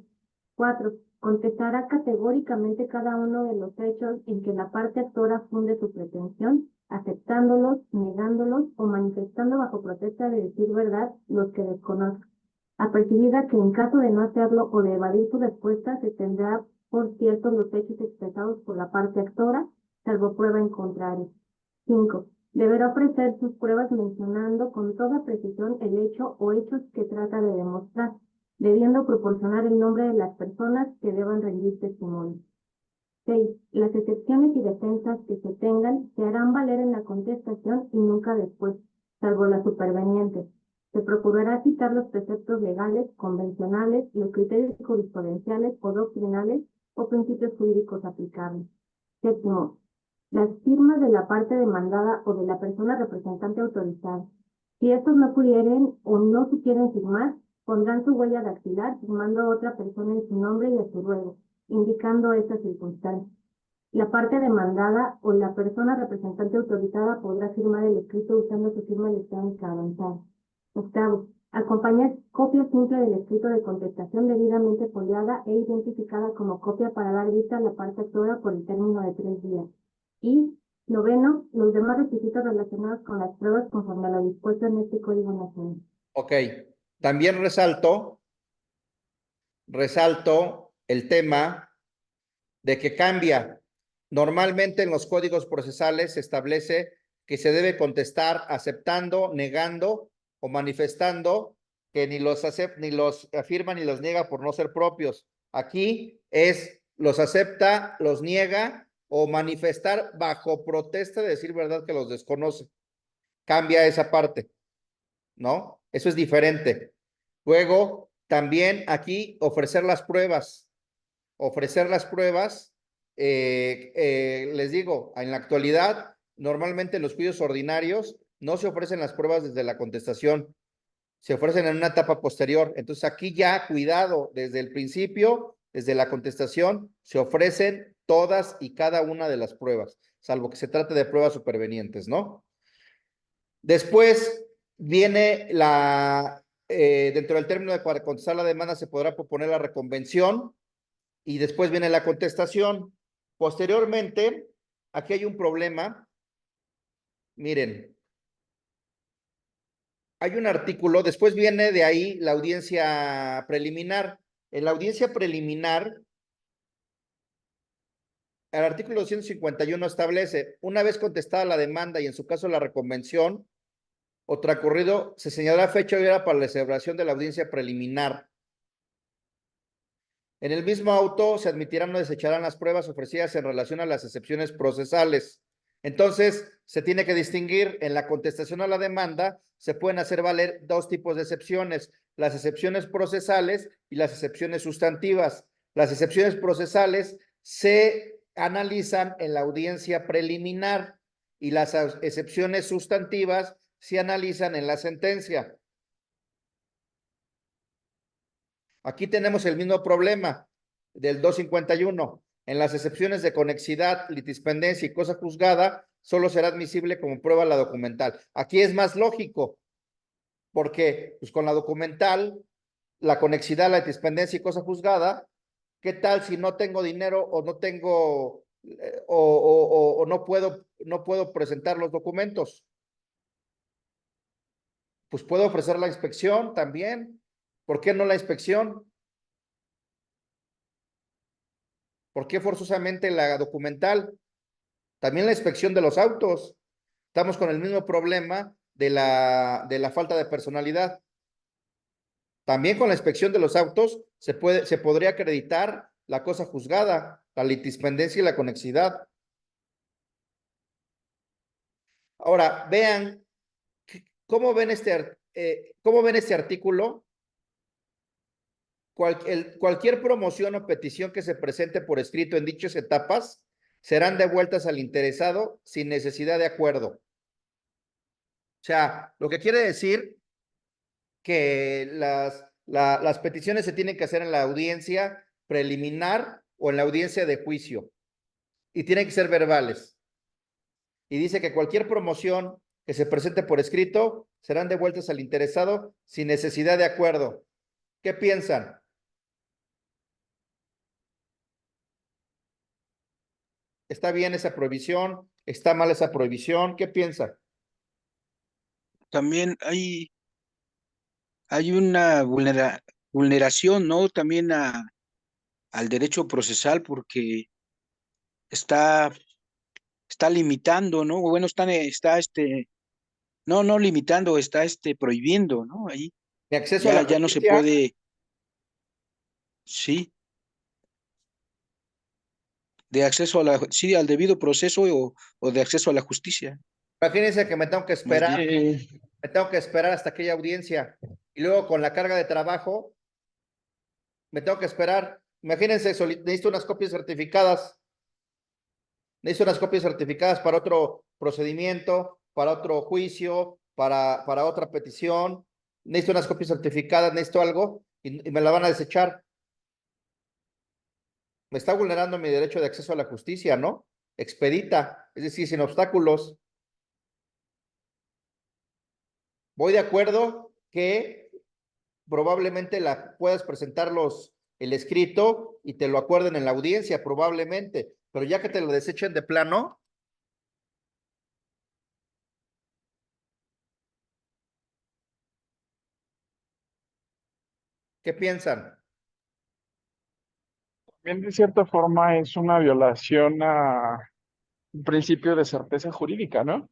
4. Contestará categóricamente cada uno de los hechos en que la parte actora funde su pretensión, aceptándolos, negándolos o manifestando bajo protesta de decir verdad los que desconozca. Apercibida que en caso de no hacerlo o de evadir su respuesta, se tendrá por cierto los hechos expresados por la parte actora, salvo prueba en contrario. 5. Deberá ofrecer sus pruebas mencionando con toda precisión el hecho o hechos que trata de demostrar. debiendo proporcionar el nombre de las personas que deban rendir testimonio. 6. Las excepciones y defensas que se tengan se harán valer en la contestación y nunca después, salvo las supervenientes. Se procurará citar los preceptos legales, convencionales, los criterios jurisprudenciales o doctrinales o principios jurídicos aplicables. 7. Las firmas de la parte demandada o de la persona representante autorizada. Si estos no pudieren o no supieren firmar, pondrán su huella dactilar firmando a otra persona en su nombre y a su ruego, indicando esta circunstancia. La parte demandada o la persona representante autorizada podrá firmar el escrito usando su firma electrónica avanzada. 8. Acompañar copia simple del escrito de contestación debidamente foliada e identificada como copia para dar vista a la parte actora por el término de 3 días. Y 9. Los demás requisitos relacionados con las pruebas conforme a lo dispuesto en este Código Nacional. Ok. También resalto el tema de que cambia. Normalmente en los códigos procesales se establece que se debe contestar aceptando, negando o manifestando que ni los afirma ni los niega por no ser propios. Aquí es los acepta, los niega o manifestar bajo protesta de decir verdad que los desconoce. Cambia esa parte, ¿no? Eso es diferente. Luego, también aquí ofrecer las pruebas. Les digo, en la actualidad, normalmente en los juicios ordinarios no se ofrecen las pruebas desde la contestación, se ofrecen en una etapa posterior. Entonces aquí ya, cuidado, desde el principio, desde la contestación, se ofrecen todas y cada una de las pruebas, salvo que se trate de pruebas supervenientes, ¿no? Después viene dentro del término de para contestar la demanda se podrá proponer la reconvención y después viene la contestación. Posteriormente, aquí hay un problema. Miren, hay un artículo, después viene de ahí la audiencia preliminar. En la audiencia preliminar, el artículo 251 establece, una vez contestada la demanda y en su caso la reconvención, o transcurrido, se señalará fecha y hora para la celebración de la audiencia preliminar. En el mismo auto se admitirán o desecharán las pruebas ofrecidas en relación a las excepciones procesales. Entonces, se tiene que distinguir en la contestación a la demanda, se pueden hacer valer dos tipos de excepciones, las excepciones procesales y las excepciones sustantivas. Las excepciones procesales se analizan en la audiencia preliminar y las excepciones sustantivas se analizan en la sentencia. Aquí tenemos el mismo problema del 251. En las excepciones de conexidad, litispendencia y cosa juzgada, solo será admisible como prueba la documental. Aquí es más lógico, porque pues, con la documental, la conexidad, la litispendencia y cosa juzgada, ¿qué tal si no tengo dinero o no tengo o no puedo presentar los documentos? Pues puedo ofrecer la inspección también. ¿Por qué no la inspección? ¿Por qué forzosamente la documental? También la inspección de los autos. Estamos con el mismo problema de la falta de personalidad. También con la inspección de los autos se podría acreditar la cosa juzgada, la litispendencia y la conexidad. Ahora, vean, ¿cómo ven este artículo? Cualquier promoción o petición que se presente por escrito en dichas etapas serán devueltas al interesado sin necesidad de acuerdo. O sea, lo que quiere decir que las peticiones se tienen que hacer en la audiencia preliminar o en la audiencia de juicio y tienen que ser verbales. Y dice que cualquier promoción que se presente por escrito serán devueltas al interesado sin necesidad de acuerdo. ¿Qué piensan? ¿Está bien esa prohibición? ¿Está mal esa prohibición? ¿Qué piensa? También hay una vulneración, ¿no? También al derecho procesal porque está limitando, ¿no? Bueno, no limitando, está prohibiendo, ¿no? Ahí Mi acceso a la ya no se justicia. puede. Sí, de acceso a sí, al debido proceso o de acceso a la justicia. Imagínense que me tengo que Más esperar, bien, me tengo que esperar hasta aquella audiencia y luego con la carga de trabajo me tengo que esperar. Imagínense, necesito unas copias certificadas. Necesito unas copias certificadas para otro procedimiento, para otro juicio, para otra petición. Necesito unas copias certificadas, necesito algo y me la van a desechar. Me está vulnerando mi derecho de acceso a la justicia, ¿no? Expedita, es decir, sin obstáculos. Voy de acuerdo que probablemente puedas presentar el escrito y te lo acuerden en la audiencia, probablemente, pero ya que te lo desechen de plano, ¿qué piensan? Bien, de cierta forma es una violación a un principio de certeza jurídica, ¿no?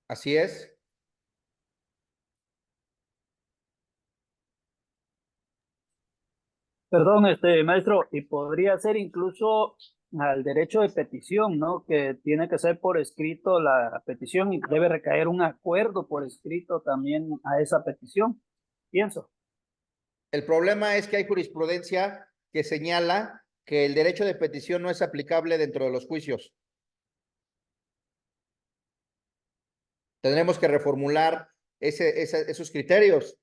Así es. Perdón, maestro, y podría ser incluso al derecho de petición, ¿no? Que tiene que ser por escrito la petición y debe recaer un acuerdo por escrito también a esa petición, pienso. El problema es que hay jurisprudencia que señala que el derecho de petición no es aplicable dentro de los juicios. Tendremos que reformular esos criterios.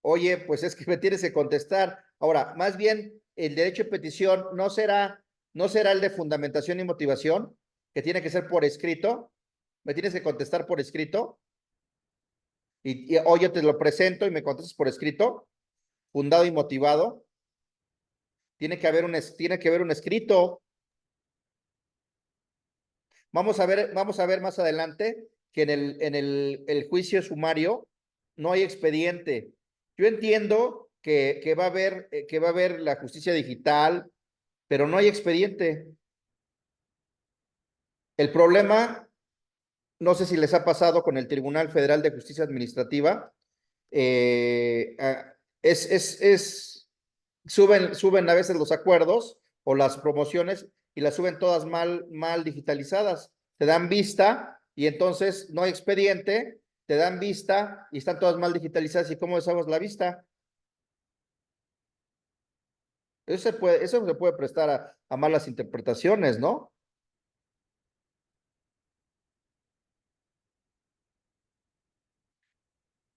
Oye, pues es que me tienes que contestar. Ahora, más bien, el derecho de petición no será el de fundamentación y motivación, que tiene que ser por escrito. Me tienes que contestar por escrito. Y hoy yo te lo presento y me contestas por escrito, fundado y motivado. Tiene que haber un escrito. Vamos a ver más adelante que en el juicio sumario no hay expediente. Yo entiendo que va a haber la justicia digital, pero no hay expediente. El problema, no sé si les ha pasado con el Tribunal Federal de Justicia Administrativa, suben a veces los acuerdos o las promociones y las suben todas mal digitalizadas. Te dan vista y entonces no hay expediente, te dan vista y están todas mal digitalizadas. ¿Y cómo usamos la vista? Eso se puede prestar a malas interpretaciones, ¿no?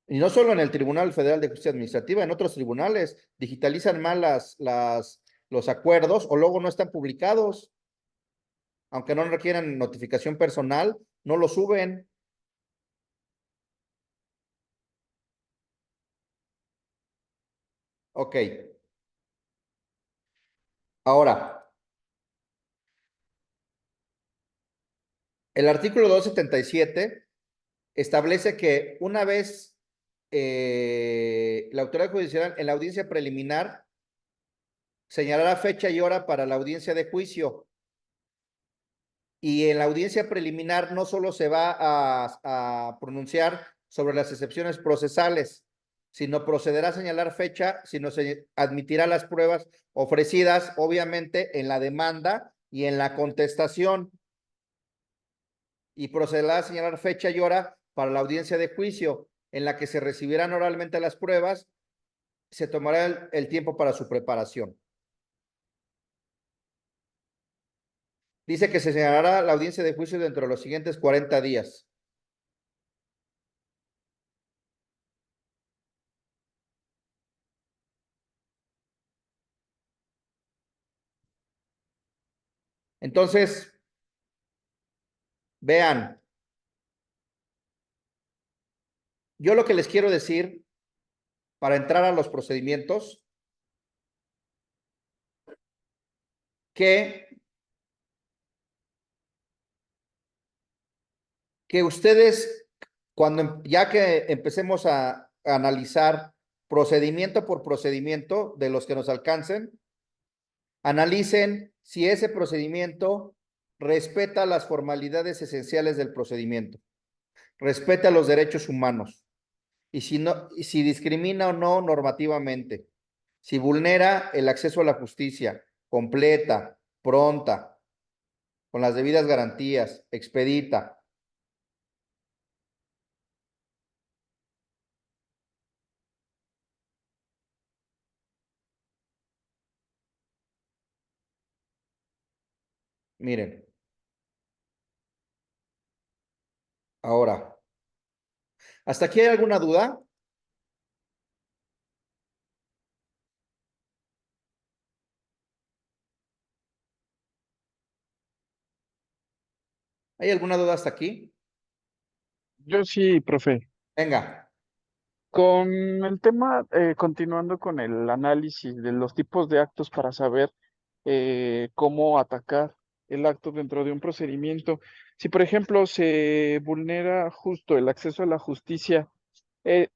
Y no solo en el Tribunal Federal de Justicia Administrativa, en otros tribunales digitalizan mal los acuerdos o luego no están publicados. Aunque no requieran notificación personal, no lo suben. Ok. Ahora, el artículo 277 establece que una vez la autoridad judicial en la audiencia preliminar señalará fecha y hora para la audiencia de juicio. Y en la audiencia preliminar no solo se va a pronunciar sobre las excepciones procesales, sino procederá a señalar fecha, sino se admitirá las pruebas ofrecidas, obviamente, en la demanda y en la contestación. Y procederá a señalar fecha y hora para la audiencia de juicio, en la que se recibirán oralmente las pruebas, se tomará el tiempo para su preparación. Dice que se señalará la audiencia de juicio dentro de los siguientes 40 días. Entonces, vean, yo lo que les quiero decir para entrar a los procedimientos, que ustedes, ya que empecemos a analizar procedimiento por procedimiento de los que nos alcancen, analicen si ese procedimiento respeta las formalidades esenciales del procedimiento, respeta los derechos humanos y si discrimina o no normativamente, Si vulnera el acceso a la justicia completa, pronta, con las debidas garantías, expedita. Miren. Ahora, ¿hasta aquí hay alguna duda? ¿Hay alguna duda hasta aquí? Yo sí, profe. Venga. Con el tema, continuando con el análisis de los tipos de actos para saber cómo atacar el acto dentro de un procedimiento. Si, por ejemplo, se vulnera justo el acceso a la justicia, eh,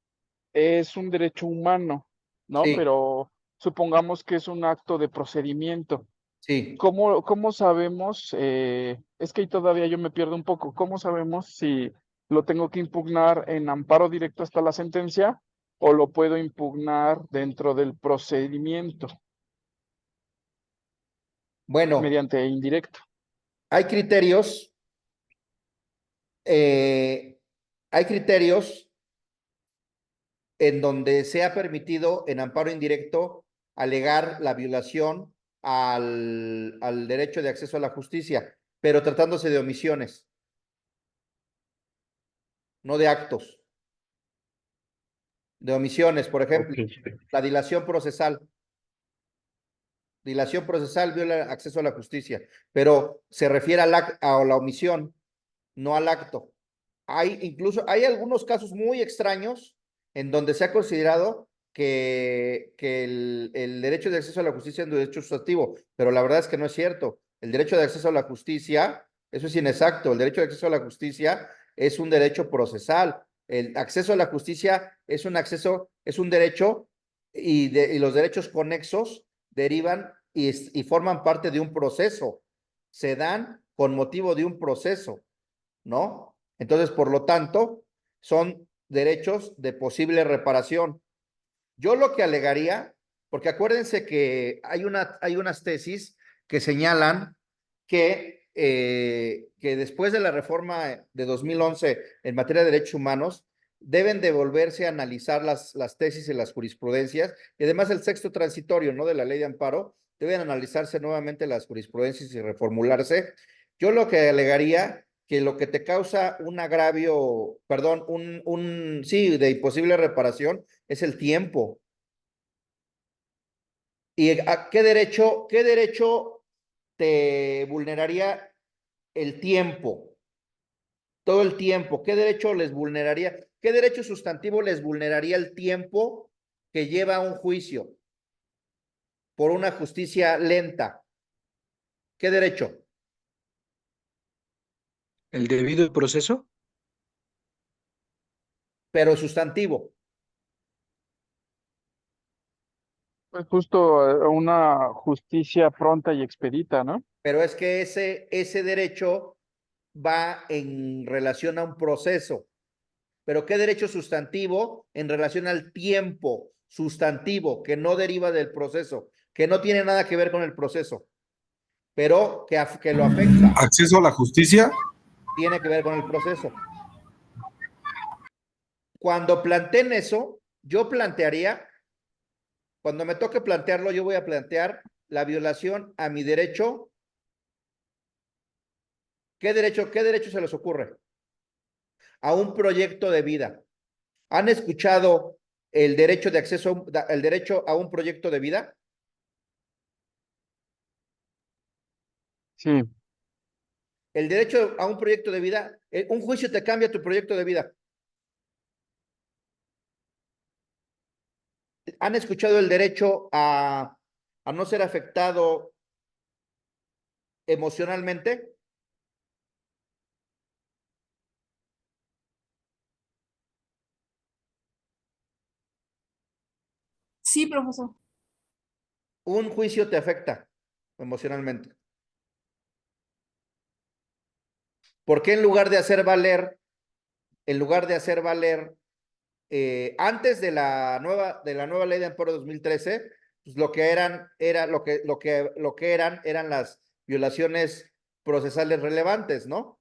es un derecho humano, ¿no? Sí, Pero supongamos que es un acto de procedimiento. sí. ¿Cómo sabemos? Es que ahí todavía yo me pierdo un poco. ¿Cómo sabemos si lo tengo que impugnar en amparo directo hasta la sentencia o lo puedo impugnar dentro del procedimiento Bueno, mediante indirecto? hay criterios, eh, hay criterios en donde se ha permitido en amparo indirecto alegar la violación al derecho de acceso a la justicia, pero tratándose de omisiones, no de actos, de omisiones, por ejemplo, Ok. la dilación procesal. Dilación procesal viola acceso a la justicia, pero se refiere a la omisión, no al acto. Hay algunos casos muy extraños en donde se ha considerado que el derecho de acceso a la justicia es un derecho sustantivo, pero la verdad es que no es cierto. El derecho de acceso a la justicia, eso es inexacto. El derecho de acceso a la justicia es un derecho procesal. El acceso a la justicia es un derecho y los derechos conexos derivan y forman parte de un proceso. Se dan con motivo de un proceso, ¿no? Entonces, por lo tanto, son derechos de posible reparación. Yo lo que alegaría, porque acuérdense que hay unas tesis que señalan que después de la reforma de 2011 en materia de derechos humanos, deben de volverse a analizar las tesis y las jurisprudencias, y además el texto transitorio, ¿no?, de la ley de amparo, deben analizarse nuevamente las jurisprudencias y reformularse. Yo lo que alegaría que lo que te causa un agravio, perdón, sí, de imposible reparación es el tiempo. ¿Y a qué derecho te vulneraría el tiempo? Todo el tiempo. ¿Qué derecho les vulneraría? ¿Qué derecho sustantivo les vulneraría el tiempo que lleva un juicio por una justicia lenta? ¿Qué derecho? ¿El debido proceso? Pero sustantivo. Pues justo una justicia pronta y expedita, ¿no? Pero es que ese derecho va en relación a un proceso. Pero ¿qué derecho sustantivo en relación al tiempo sustantivo que no deriva del proceso, que no tiene nada que ver con el proceso, pero que lo afecta? Acceso a la justicia. Tiene que ver con el proceso. Cuando planteen eso, yo plantearía, cuando me toque plantearlo, yo voy a plantear la violación a mi derecho. ¿Qué derecho se les ocurre? A un proyecto de vida. ¿Han escuchado el derecho de acceso, el derecho a un proyecto de vida? Sí. El derecho a un proyecto de vida, un juicio te cambia tu proyecto de vida. ¿Han escuchado el derecho a no ser afectado emocionalmente? Sí, profesor. Un juicio te afecta emocionalmente. ¿Por qué en lugar de hacer valer, antes de la nueva ley de amparo 2013, pues lo que eran las violaciones procesales relevantes, ¿no?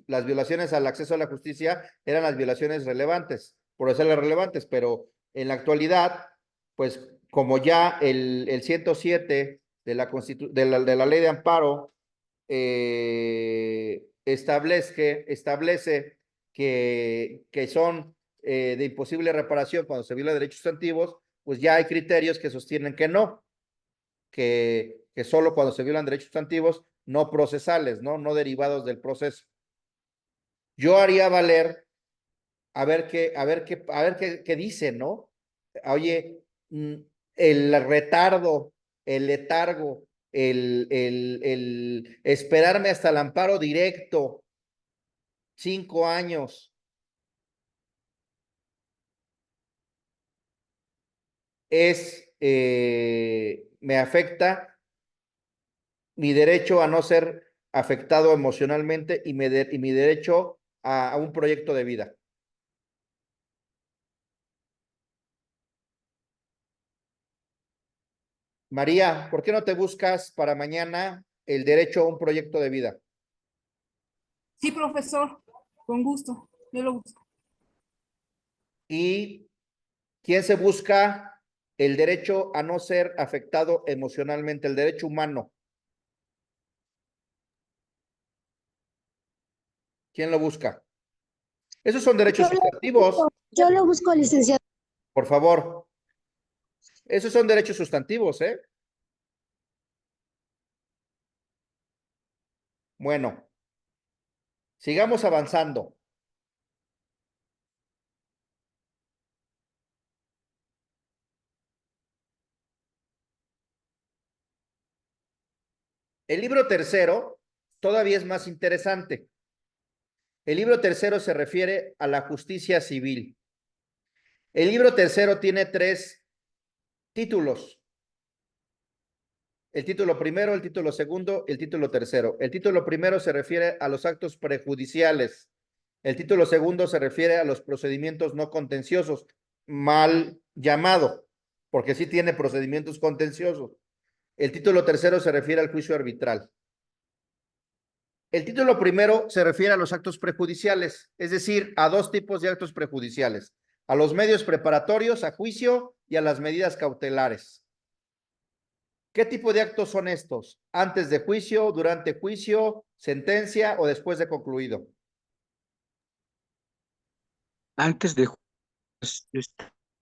Las violaciones al acceso a la justicia eran las violaciones relevantes, procesales relevantes, pero en la actualidad, pues como ya el 107 de la ley de amparo establece que son de imposible reparación cuando se viola derechos sustantivos, pues ya hay criterios que sostienen que no, que solo cuando se violan derechos sustantivos no procesales, no derivados del proceso. Yo haría valer a ver qué dice, ¿no? Oye, el retardo, el letargo, el esperarme hasta el amparo directo, 5 años, me afecta mi derecho a no ser afectado emocionalmente y mi derecho a un proyecto de vida. María, ¿por qué no te buscas para mañana el derecho a un proyecto de vida? Sí, profesor, con gusto, yo lo busco. ¿Y quién se busca el derecho a no ser afectado emocionalmente, el derecho humano? ¿Quién lo busca? Esos son derechos sustantivos. Yo lo busco, licenciado. Por favor. Esos son derechos sustantivos, ¿eh? Bueno, sigamos avanzando. El libro tercero todavía es más interesante. El libro tercero se refiere a la justicia civil. El libro tercero tiene 3 títulos. El título primero, el título segundo, el título tercero. El título primero se refiere a los actos prejudiciales. El título segundo se refiere a los procedimientos no contenciosos, mal llamado, porque sí tiene procedimientos contenciosos. El título tercero se refiere al juicio arbitral. El título primero se refiere a los actos prejudiciales, es decir, a 2 tipos de actos prejudiciales: a los medios preparatorios a juicio y a las medidas cautelares. ¿Qué tipo de actos son estos? ¿Antes de juicio, durante juicio, sentencia o después de concluido? Antes de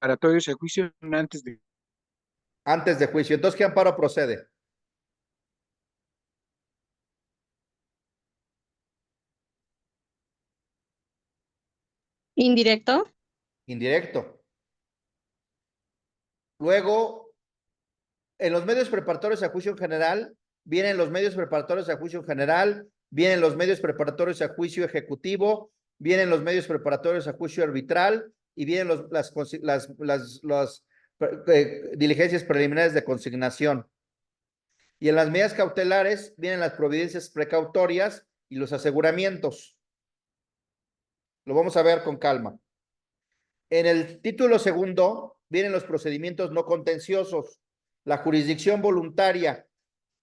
preparatorios a juicio, antes de... Antes de juicio. Entonces, ¿qué amparo procede? ¿Indirecto? Indirecto. Luego, en los medios preparatorios a juicio en general, vienen los medios preparatorios a juicio en general, vienen los medios preparatorios a juicio ejecutivo, vienen los medios preparatorios a juicio arbitral y vienen las diligencias preliminares de consignación. Y en las medidas cautelares vienen las providencias precautorias y los aseguramientos. Lo vamos a ver con calma. En el título segundo vienen los procedimientos no contenciosos, la jurisdicción voluntaria,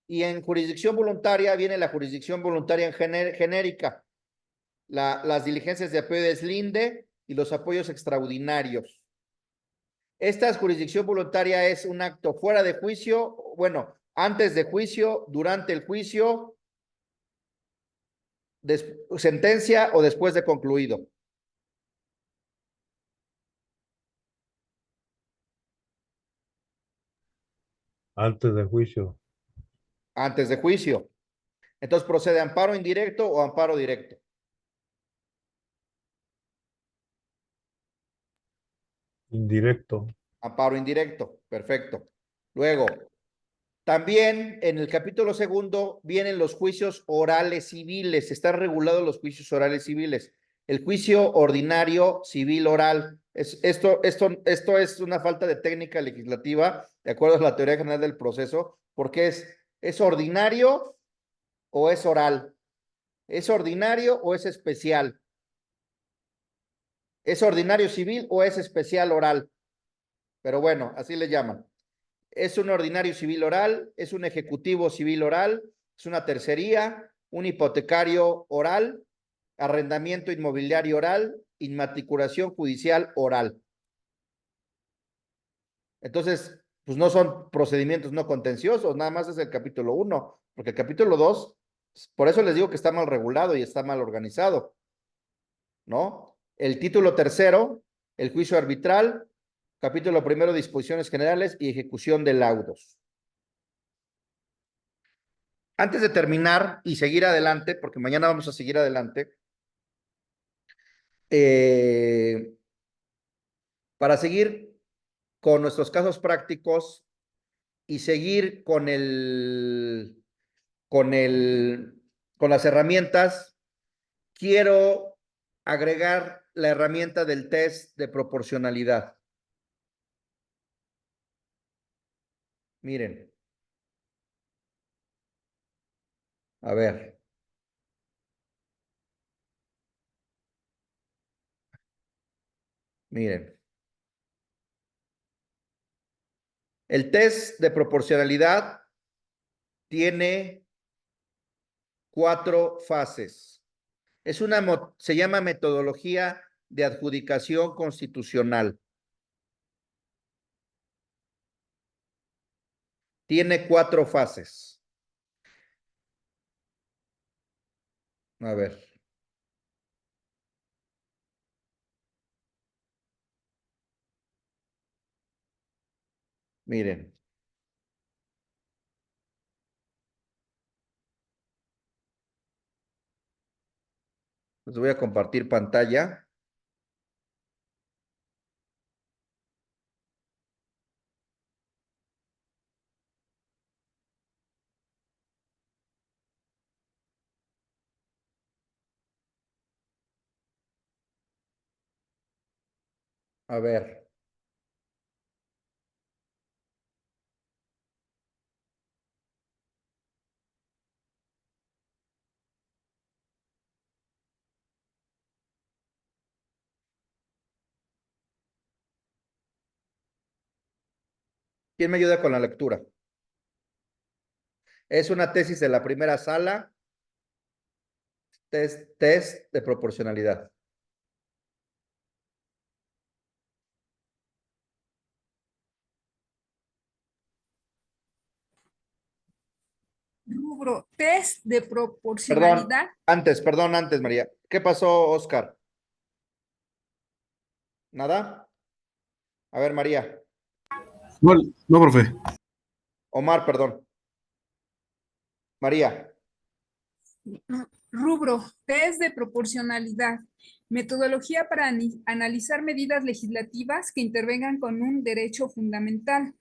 y en jurisdicción voluntaria viene la jurisdicción voluntaria genérica, las diligencias de apoyo de deslinde y los apoyos extraordinarios. Esta jurisdicción voluntaria es un acto fuera de juicio, bueno, antes de juicio, durante el juicio, sentencia o después de concluido. Antes de juicio. Antes de juicio. Entonces procede amparo indirecto o amparo directo. Indirecto. Amparo indirecto. Perfecto. Luego, también en el capítulo segundo vienen los juicios orales civiles. Están regulados los juicios orales civiles. El juicio ordinario civil oral. Esto es una falta de técnica legislativa, de acuerdo a la teoría general del proceso, porque ¿es ordinario o es oral? ¿Es ordinario o es especial? ¿Es ordinario civil o es especial oral? Pero bueno, así le llaman. es un ordinario civil oral, es un ejecutivo civil oral, es una tercería, un hipotecario oral, arrendamiento inmobiliario oral, inmatriculación judicial oral. Entonces, pues no son procedimientos no contenciosos, nada más es el capítulo 1, porque el capítulo 2, por eso les digo que está mal regulado y está mal organizado, ¿no? El título 3, el juicio arbitral, capítulo 1, disposiciones generales y ejecución de laudos. Antes de terminar y seguir adelante, porque mañana vamos a seguir adelante, para seguir con nuestros casos prácticos y seguir con las herramientas, quiero agregar la herramienta del test de proporcionalidad. Miren. A ver. Miren. El test de proporcionalidad tiene 4 fases. Se llama metodología de adjudicación constitucional. Tiene 4 fases. A ver. Miren. Les voy a compartir pantalla. A ver. ¿Quién me ayuda con la lectura? Es una tesis de la primera sala. Test de proporcionalidad. Rubro, test de proporcionalidad. Perdón, antes, María. ¿Qué pasó, Oscar? ¿Nada? A ver, María. No, profe. Omar, perdón. María. Rubro, test de proporcionalidad. Metodología para analizar medidas legislativas que intervengan con un derecho fundamental.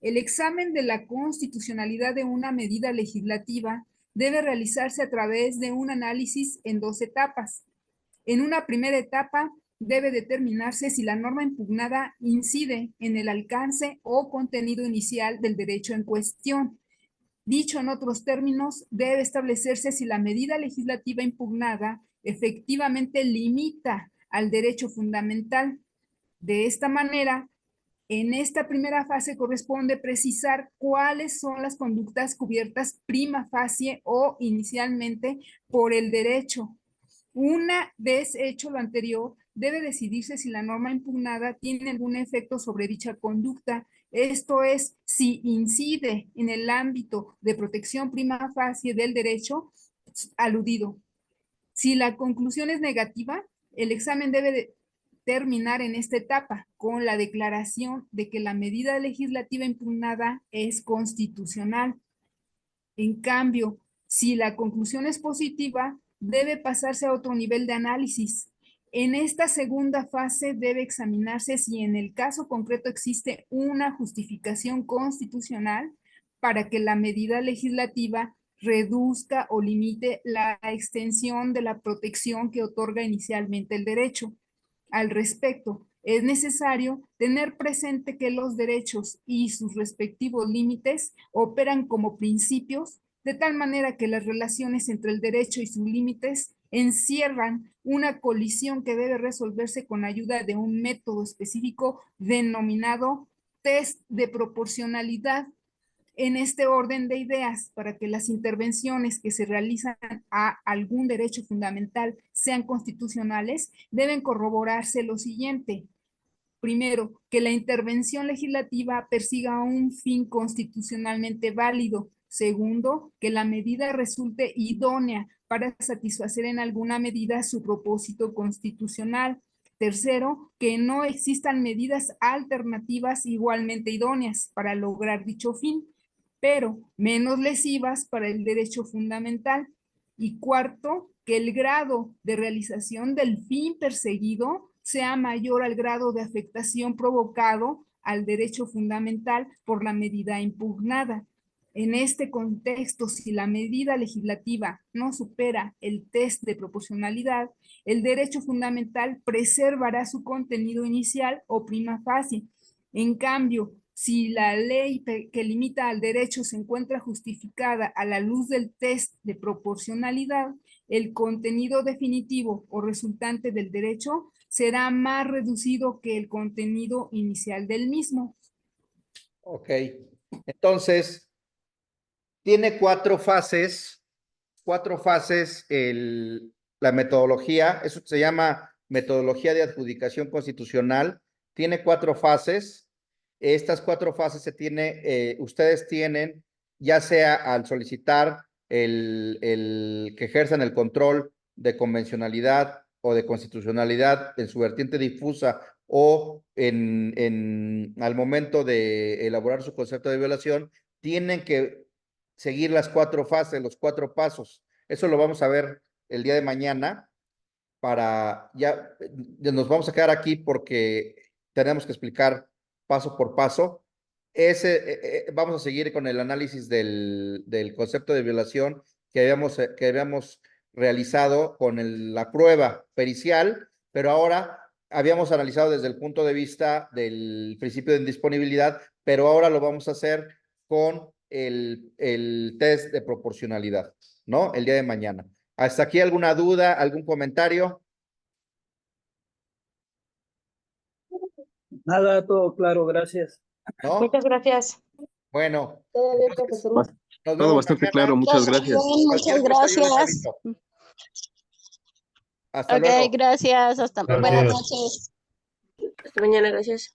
El examen de la constitucionalidad de una medida legislativa debe realizarse a través de un análisis en 2 etapas. En una primera etapa, debe determinarse si la norma impugnada incide en el alcance o contenido inicial del derecho en cuestión. Dicho en otros términos, debe establecerse si la medida legislativa impugnada efectivamente limita al derecho fundamental. De esta manera, en esta primera fase corresponde precisar cuáles son las conductas cubiertas prima facie o inicialmente por el derecho. Una vez hecho lo anterior, debe decidirse si la norma impugnada tiene algún efecto sobre dicha conducta, esto es, si incide en el ámbito de protección prima facie del derecho aludido. Si la conclusión es negativa, el examen debe terminar en esta etapa con la declaración de que la medida legislativa impugnada es constitucional. En cambio, si la conclusión es positiva, debe pasarse a otro nivel de análisis. En esta segunda fase debe examinarse si en el caso concreto existe una justificación constitucional para que la medida legislativa reduzca o limite la extensión de la protección que otorga inicialmente el derecho. Al respecto, es necesario tener presente que los derechos y sus respectivos límites operan como principios, de tal manera que las relaciones entre el derecho y sus límites encierran una colisión que debe resolverse con ayuda de un método específico denominado test de proporcionalidad. En este orden de ideas, para que las intervenciones que se realizan a algún derecho fundamental sean constitucionales, deben corroborarse lo siguiente. Primero, que la intervención legislativa persiga un fin constitucionalmente válido. Segundo, que la medida resulte idónea para satisfacer en alguna medida su propósito constitucional. Tercero, que no existan medidas alternativas igualmente idóneas para lograr dicho fin, pero menos lesivas para el derecho fundamental. Y cuarto, que el grado de realización del fin perseguido sea mayor al grado de afectación provocado al derecho fundamental por la medida impugnada. En este contexto, si la medida legislativa no supera el test de proporcionalidad, el derecho fundamental preservará su contenido inicial o prima facie. En cambio, si la ley que limita al derecho se encuentra justificada a la luz del test de proporcionalidad, el contenido definitivo o resultante del derecho será más reducido que el contenido inicial del mismo. Ok, entonces, tiene cuatro fases la metodología, eso se llama metodología de adjudicación constitucional, tiene 4 fases. Estas 4 fases ustedes tienen, ya sea al solicitar que ejerzan el control de convencionalidad o de constitucionalidad en su vertiente difusa o al momento de elaborar su concepto de violación, tienen que seguir las 4 fases, los 4 pasos. Eso lo vamos a ver el día de mañana. Ya nos vamos a quedar aquí porque tenemos que explicar paso por paso. Vamos a seguir con el análisis del concepto de violación que habíamos realizado con la prueba pericial, pero ahora habíamos analizado desde el punto de vista del principio de indisponibilidad, pero ahora lo vamos a hacer con el test de proporcionalidad, ¿no? El día de mañana. ¿Hasta aquí alguna duda, algún comentario? Nada, todo claro, gracias. ¿No? Muchas gracias. Bueno, Todo bien, profesor. nos Todo vemos bastante mañana. claro, muchas gracias. Cualquier cosa yo les aviso. Hasta luego. Gracias. Buenas Gracias. noches. Hasta mañana, gracias.